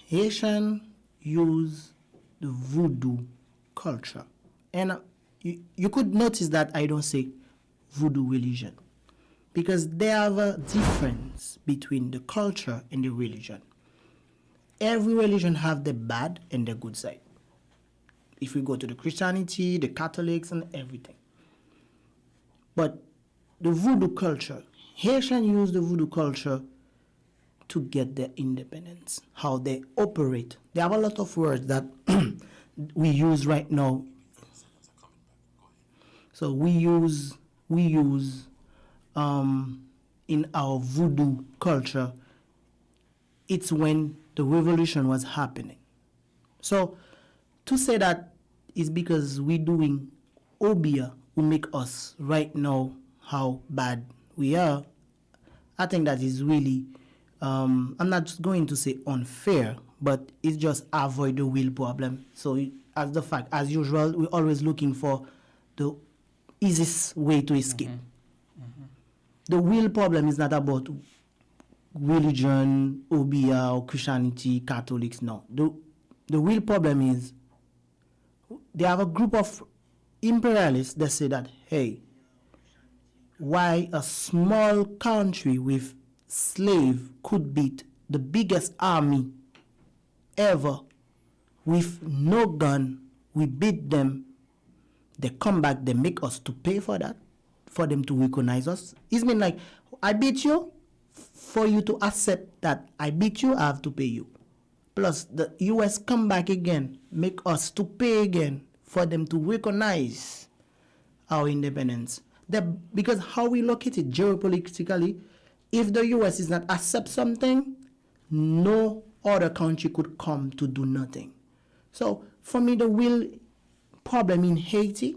Haitian use the voodoo culture. And you could notice that I don't say voodoo religion because there have a difference between the culture and the religion. Every religion have the bad and the good side. If we go to the Christianity, the Catholics and everything. But the voodoo culture, Haitians use the voodoo culture to get their independence, how they operate. They have a lot of words that we use right now. So we use in our voodoo culture, it's when the revolution was happening. So to say that is because we're doing Obeah will make us right now how bad we are. I think that is really, I'm not just going to say unfair, but it's just avoid the real problem. So as the fact, as usual, we're always looking for the easiest way to escape. The real problem is not about religion, Obeah, or Christianity, Catholics, no. The real problem is they have a group of imperialists that say that, hey, why a small country with slave could beat the biggest army ever with no gun, we beat them, they come back, they make us to pay for that, for them to recognize us. It's mean like, I beat you, for you to accept that I beat you, I have to pay you. plus the U.S. come back again, make us to pay again for them to recognize our independence. Because how we look at it geopolitically, if the U.S. is not accept something, no other country could come to do nothing. So for me, the real problem in Haiti,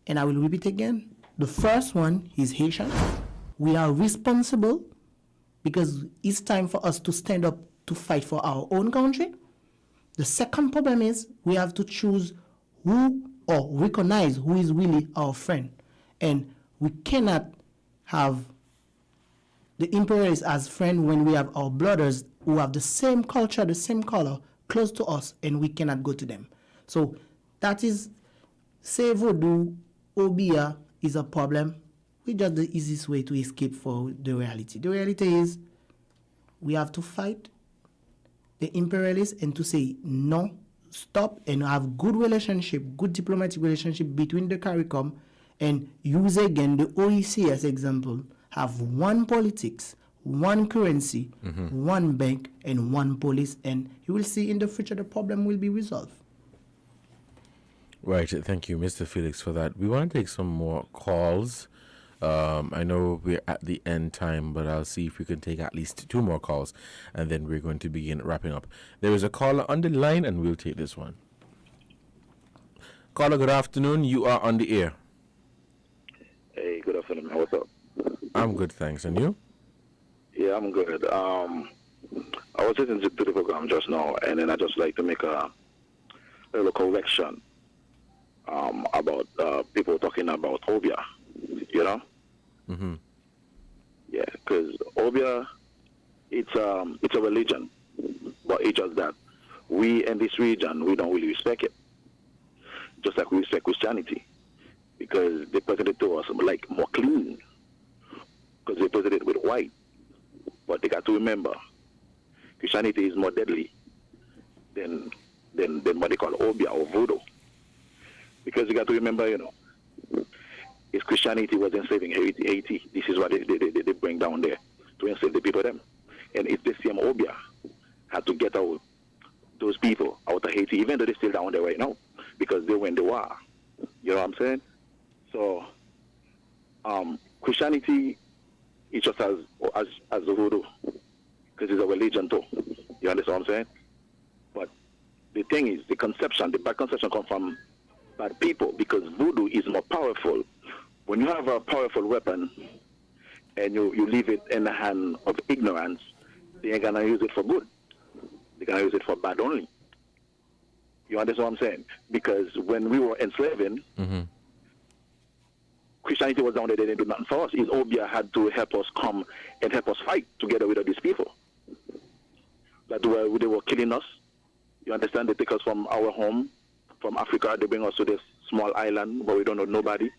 and I will repeat again, the first one is Haitian. We are responsible because it's time for us to stand up to fight for our own country. The second problem is we have to choose who or recognize who is really our friend. And we cannot have the imperialists as friends when we have our brothers who have the same culture, the same color, close to us, and we cannot go to them. So that is, say voodoo, Obia is a problem. It's just the easiest way to escape for the reality. The reality is we have to fight the imperialists and to say no, stop, and have good relationship, good diplomatic relationship between the CARICOM and use again the OEC as example, have one politics, one currency, one bank, and one police, and you will see in the future the problem will be resolved. Right, thank you, Mr. Felix, for that. We want to take some more calls. I know we're at the end time, but I'll see if we can take at least 2 more calls, and then we're going to begin wrapping up. There is a caller on the line, and we'll take this one. Caller, good afternoon. You are on the air. Hey, good afternoon. What's up? I'm good, thanks. And you? Yeah, I'm good. I was listening to the program just now, and then I just like to make a little correction about people talking about Obia, you know? Mm-hmm. Yeah, because Obia, it's a religion, but it's just that we in this region, we don't really respect it, just like we respect Christianity, because they presented it to us like more clean, because they presented it with white. But they got to remember, Christianity is more deadly than what they call Obia or Voodoo. Because you got to remember, you know, if Christianity was enslaving Haiti, this is what they bring down there to enslave the people them. And if the same Obia had to get out those people out of Haiti, even though they're still down there right now, because they win the war. You know what I'm saying? So, Christianity is just as the Voodoo, because it's a religion too. You understand what I'm saying? But the thing is, the bad conception comes from bad people, because Voodoo is more powerful. When you have a powerful weapon and you leave it in the hand of ignorance, they ain't gonna use it for good. They're gonna use it for bad only. You understand what I'm saying? Because when we were enslaving, Christianity was down there, they didn't do nothing for us. His Obia had to help us come and help us fight together with these people. That they were killing us. You understand? They take us from our home, from Africa, they bring us to this small island where we don't know nobody.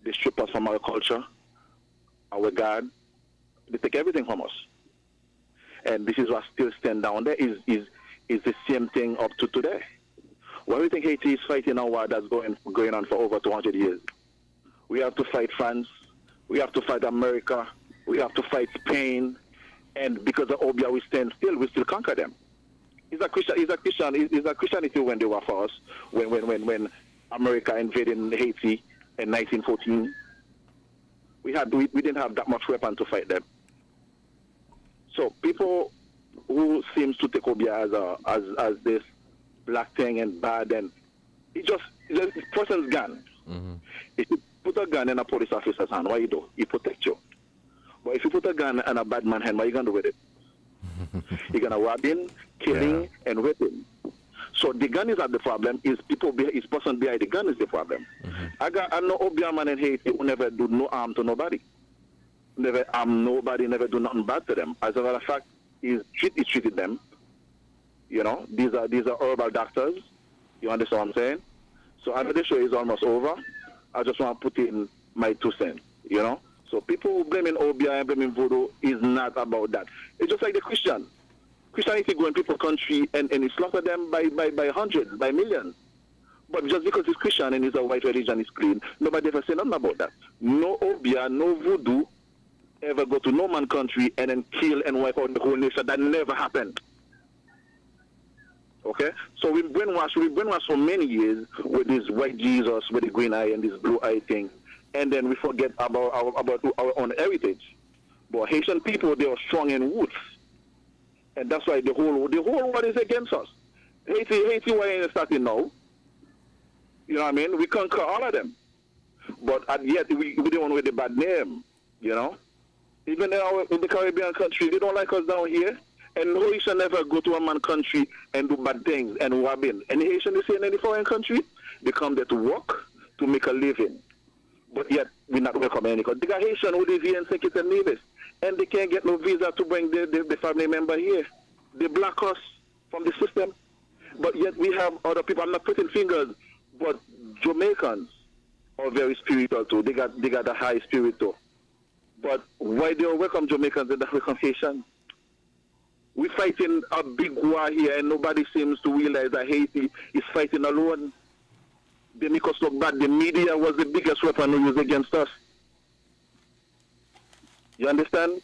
They strip us from our culture, our God. They take everything from us. And this is what still stand down there is the same thing up to today. Why do you think Haiti is fighting a war that's going on for over 200 years? We have to fight France. We have to fight America. We have to fight Spain. And because of Obia, we still conquer them. Is that Christianity when they were for us? When America invaded Haiti in 1914, we didn't have that much weapon to fight them. So people who seems to take Obia as this black thing and bad, and it's a person's gun. If you put a gun in a police officer's hand, what you do? He protect you. But if you put a gun in a bad man's hand, what you gonna do with it? You're gonna rob him, kill him, and rape him. So the gun is not the problem. Is person behind the gun is the problem. I know Obia man in Haiti who never do no harm to nobody. Never harm nobody, never do nothing bad to them. As a matter of fact, he treated them. You know, these are herbal doctors. You understand what I'm saying? So I know the show is almost over. I just want to put in my 2 cents, you know? So people blaming Obia and blaming Voodoo is not about that. It's just like the Christian. Christianity go in people's country and it slaughter them by hundreds, by millions. But just because it's Christian and it's a white religion, it's clean, nobody ever say nothing about that. No Obia, no Voodoo ever go to no man country and then kill and wipe out the whole nation. That never happened. Okay? So we brainwash for many years with this white Jesus with the green eye and this blue eye thing. And then we forget about our own heritage. But Haitian people, they are strong in roots. And that's why the whole world is against us. Haiti, why ain't starting now? You know what I mean? We conquer all of them. But yet we don't want with the bad name, you know? Even in the Caribbean country, they don't like us down here. And Haitian never go to a man country and do bad things and robbing. And Haitian, they say in any foreign country, they come there to work, to make a living. But yet, we're not welcome any because they got Haitian who live here in St. Kitts and Nevis. And they can't get no visa to bring the family member here. They block us from the system. But yet we have other people, I'm not putting fingers, but Jamaicans are very spiritual too. They got a high spirit too. But why they don't welcome Jamaicans and they welcome Haitians? We're fighting a big war here and nobody seems to realize that Haiti is fighting alone. They make us look bad. The media was the biggest weapon used against us. You understand?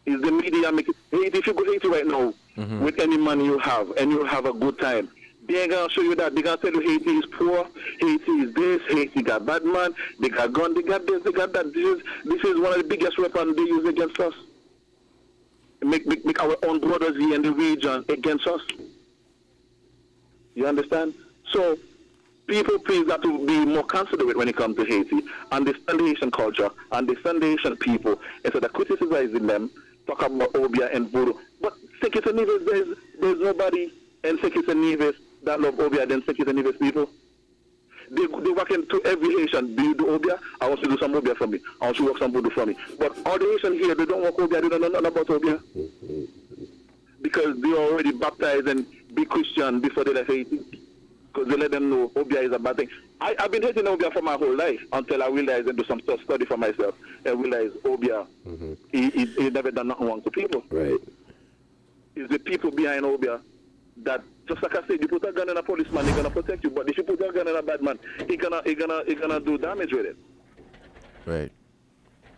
Is the media making Haiti? If you go to Haiti right now, with any money you have, and you have a good time, they ain't gonna show you that. They gonna tell you Haiti is poor, Haiti is this, Haiti got bad man, they got gun, they got this, they got that. This is one of the biggest weapons they use against us. Make our own brothers here in the region against us. You understand? So people please have to be more considerate when it comes to Haiti, understand the Haitian culture, understand the Haitian people, instead of criticizing them, talk about Obia and Voodoo. But St. Kitts and Nevis, there's nobody in St. Kitts and Nevis that love Obia than St. Kitts and Nevis people. They work into every Haitian. Do you do Obia? I want you to do some Obia for me. I want you to work some Voodoo for me. But all the Haitians here, they don't work Obia, they don't know nothing about Obia. Because they are already baptized and be Christian before they left Haiti. Because they let them know Obia is a bad thing. I've been hating Obia for my whole life until I realized and do some study for myself and realize Obia, he never done nothing wrong to people. Right. It's the people behind Obia that, just like I said, you put a gun in a policeman, he's gonna protect you. But if you put a gun in a bad man, he gonna do damage with it. Right.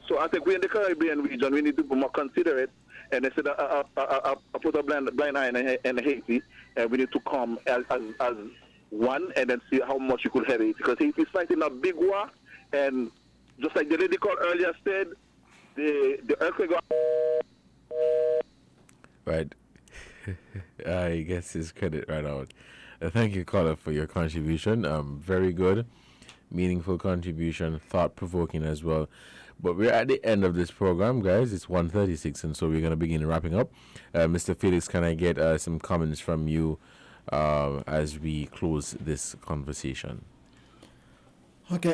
So I think we in the Caribbean region, we need to be more considerate. And instead of put a blind eye in Haiti, and we need to come as one and then see how much you could have it. Because Haiti is fighting a big war, and just like the lady called earlier said, the earthquake. Right. I guess his credit right out. Thank you, caller, for your contribution. Very good, meaningful contribution, thought-provoking as well. But we're at the end of this program, guys. It's 1:36, and so we're going to begin wrapping up. Mr. Felix, can I get some comments from you as we close this conversation? Okay,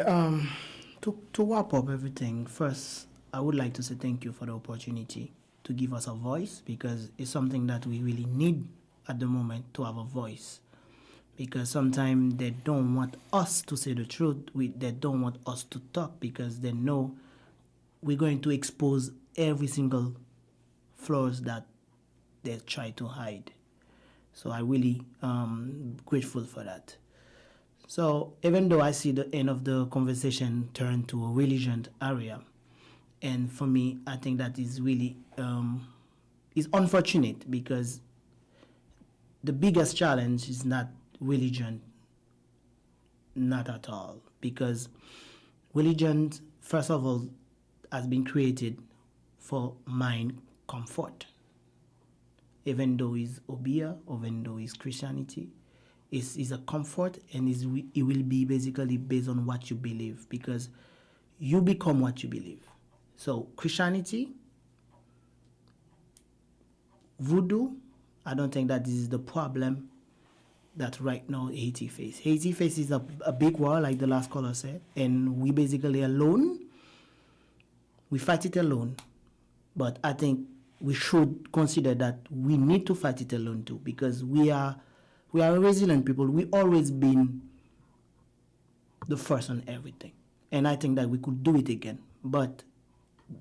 to wrap up everything, first, I would like to say thank you for the opportunity to give us a voice, because it's something that we really need at the moment, to have a voice. Because sometimes they don't want us to say the truth. They don't want us to talk because they know we're going to expose every single flaws that they try to hide. So I really grateful for that. So even though I see the end of the conversation turn to a religion area, and for me, I think that is really is unfortunate, because the biggest challenge is not religion, not at all, because religion, first of all, has been created for mind comfort. Even though it's Obia, even though it's Christianity, it's a comfort, and it will be basically based on what you believe, because you become what you believe. So Christianity, Voodoo, I don't think that this is the problem that right now Haiti faces. Haiti faces a big war, like the last caller said, and we basically alone. We fight it alone, but I think we should consider that we need to fight it alone too, because we are a resilient people. We always been the first on everything, and I think that we could do it again. But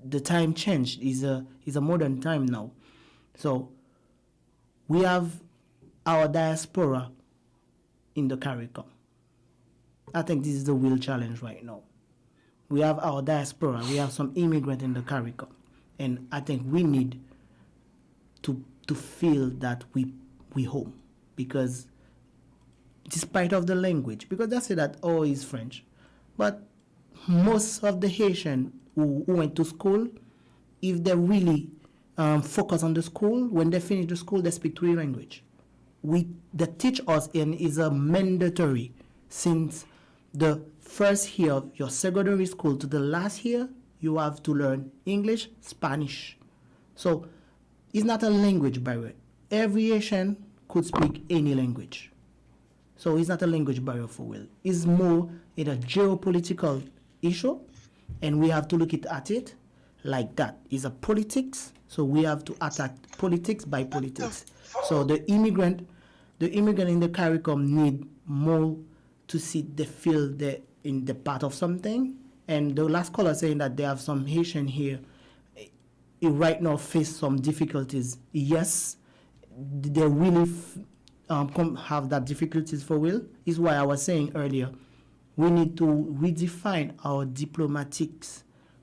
the time changed. Is a modern time now, so we have our diaspora in the CARICOM. I think this is the real challenge right now. We have our diaspora. We have some immigrants in the CARICOM, and I think we need to feel that we home. because despite of the language, because they say that oh is French, but most of the Haitian who went to school, if they really focus on the school, when they finish the school, they speak three language. They teach us and is a mandatory since the first year of your secondary school to the last year, you have to learn English, Spanish. So it's not a language barrier. Every Haitian could speak any language. So it's not a language barrier for Will. It's more in a geopolitical issue, and we have to look at it like that. It's a politics, so we have to attack politics by politics. So the immigrant in the CARICOM need more to see they feel they're in the part of something. And the last caller saying that they have some Haitian here right now face some difficulties. Yes, they really have that difficulties for Will. Is why I was saying earlier, we need to redefine our diplomatic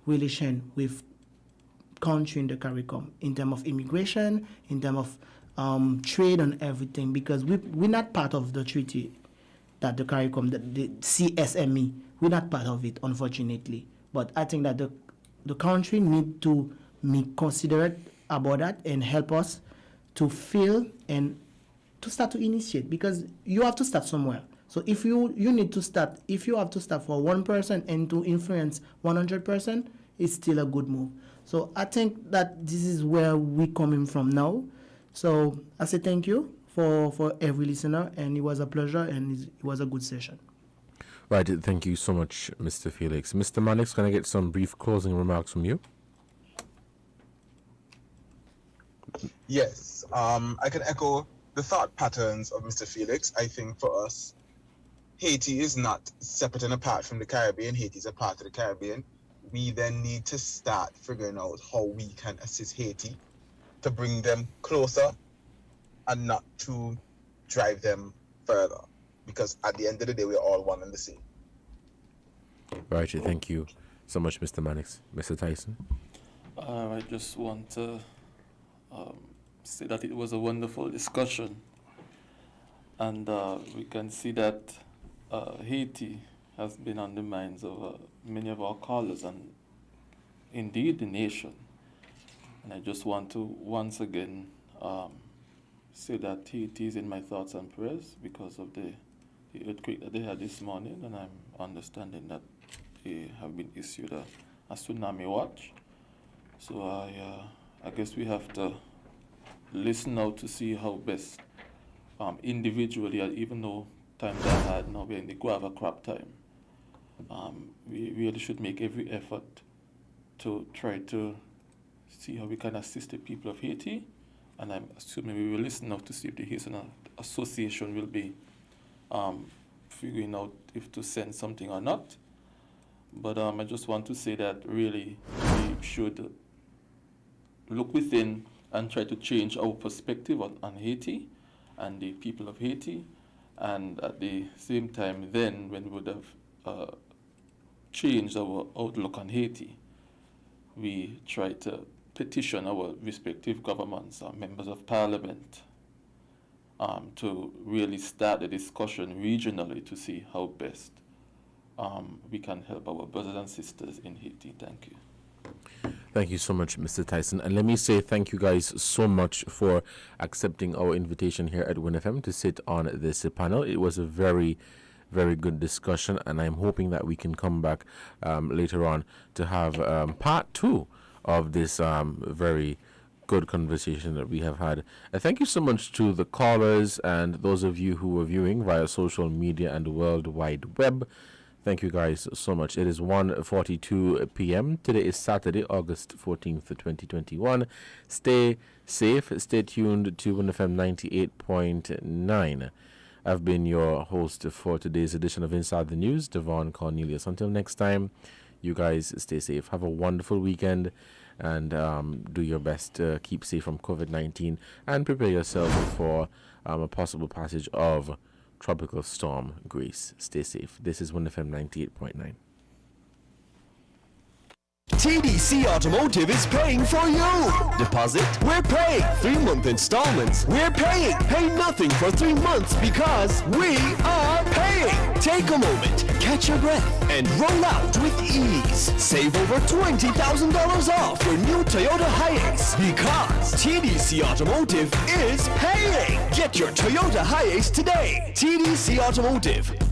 relation with country in the CARICOM in terms of immigration, in terms of trade and everything, because we're not part of the treaty that the CARICOM, the CSME, we're not part of it, unfortunately. But I think that the country need to be considerate about that and help us to feel and to start to initiate, because you have to start somewhere. So if you need to start, if you have to start for one person and to influence 100%, it's still a good move. So I think that this is where we're coming from now. So I say thank you for every listener, and it was a pleasure, and it was a good session. Right, thank you so much, Mr. Felix. Mr. Mannix, can I get some brief closing remarks from you? Yes, I can echo the thought patterns of Mr. Felix. I think for us, Haiti is not separate and apart from the Caribbean. Haiti is a part of the Caribbean. We then need to start figuring out how we can assist Haiti to bring them closer and not to drive them further. Because at the end of the day, we're all one and the same. Right, thank you so much, Mr. Mannix. Mr. Tyson? I just want to say that it was a wonderful discussion. And we can see that Haiti has been on the minds of many of our callers and indeed the nation. And I just want to once again say that Haiti is in my thoughts and prayers because of the earthquake that they had this morning, and I'm understanding that they have been issued a tsunami watch. So I guess we have to listen now to see how best individually, even though times are hard now, we're in the guava crop time, we really should make every effort to try to see how we can assist the people of Haiti. And I'm assuming we will listen now to see if the Haitian Association will be figuring out if to send something or not. But I just want to say that really we should look within and try to change our perspective on Haiti and the people of Haiti. And at the same time, then when we would have changed our outlook on Haiti, we try to petition our respective governments, our members of parliament, to really start the discussion regionally to see how best we can help our brothers and sisters in Haiti. Thank you. Thank you so much, Mr. Tyson. And let me say thank you guys so much for accepting our invitation here at WinFM to sit on this panel. It was a very, very good discussion, and I'm hoping that we can come back later on to have part 2 of this very good conversation that we have had. Thank you so much to the callers and those of you who were viewing via social media and the World Wide Web. Thank you guys so much. It is 1:42 p.m. Today is Saturday, August 14th, 2021. Stay safe. Stay tuned to WinFM 98.9. I've been your host for today's edition of Inside the News, Devon Cornelius. Until next time, you guys stay safe. Have a wonderful weekend, and do your best to keep safe from COVID-19 and prepare yourself for a possible passage of Tropical Storm Grace. Stay safe. This is WinFM 98.9. TDC Automotive is paying for you. Deposit? We're paying. 3-month installments? We're paying. Pay nothing for 3 months because we are paying. Take a moment, catch your breath, and roll out with ease. Save over $20,000 off your new Toyota Hiace because TDC Automotive is paying. Get your Toyota Hiace today. TDC Automotive.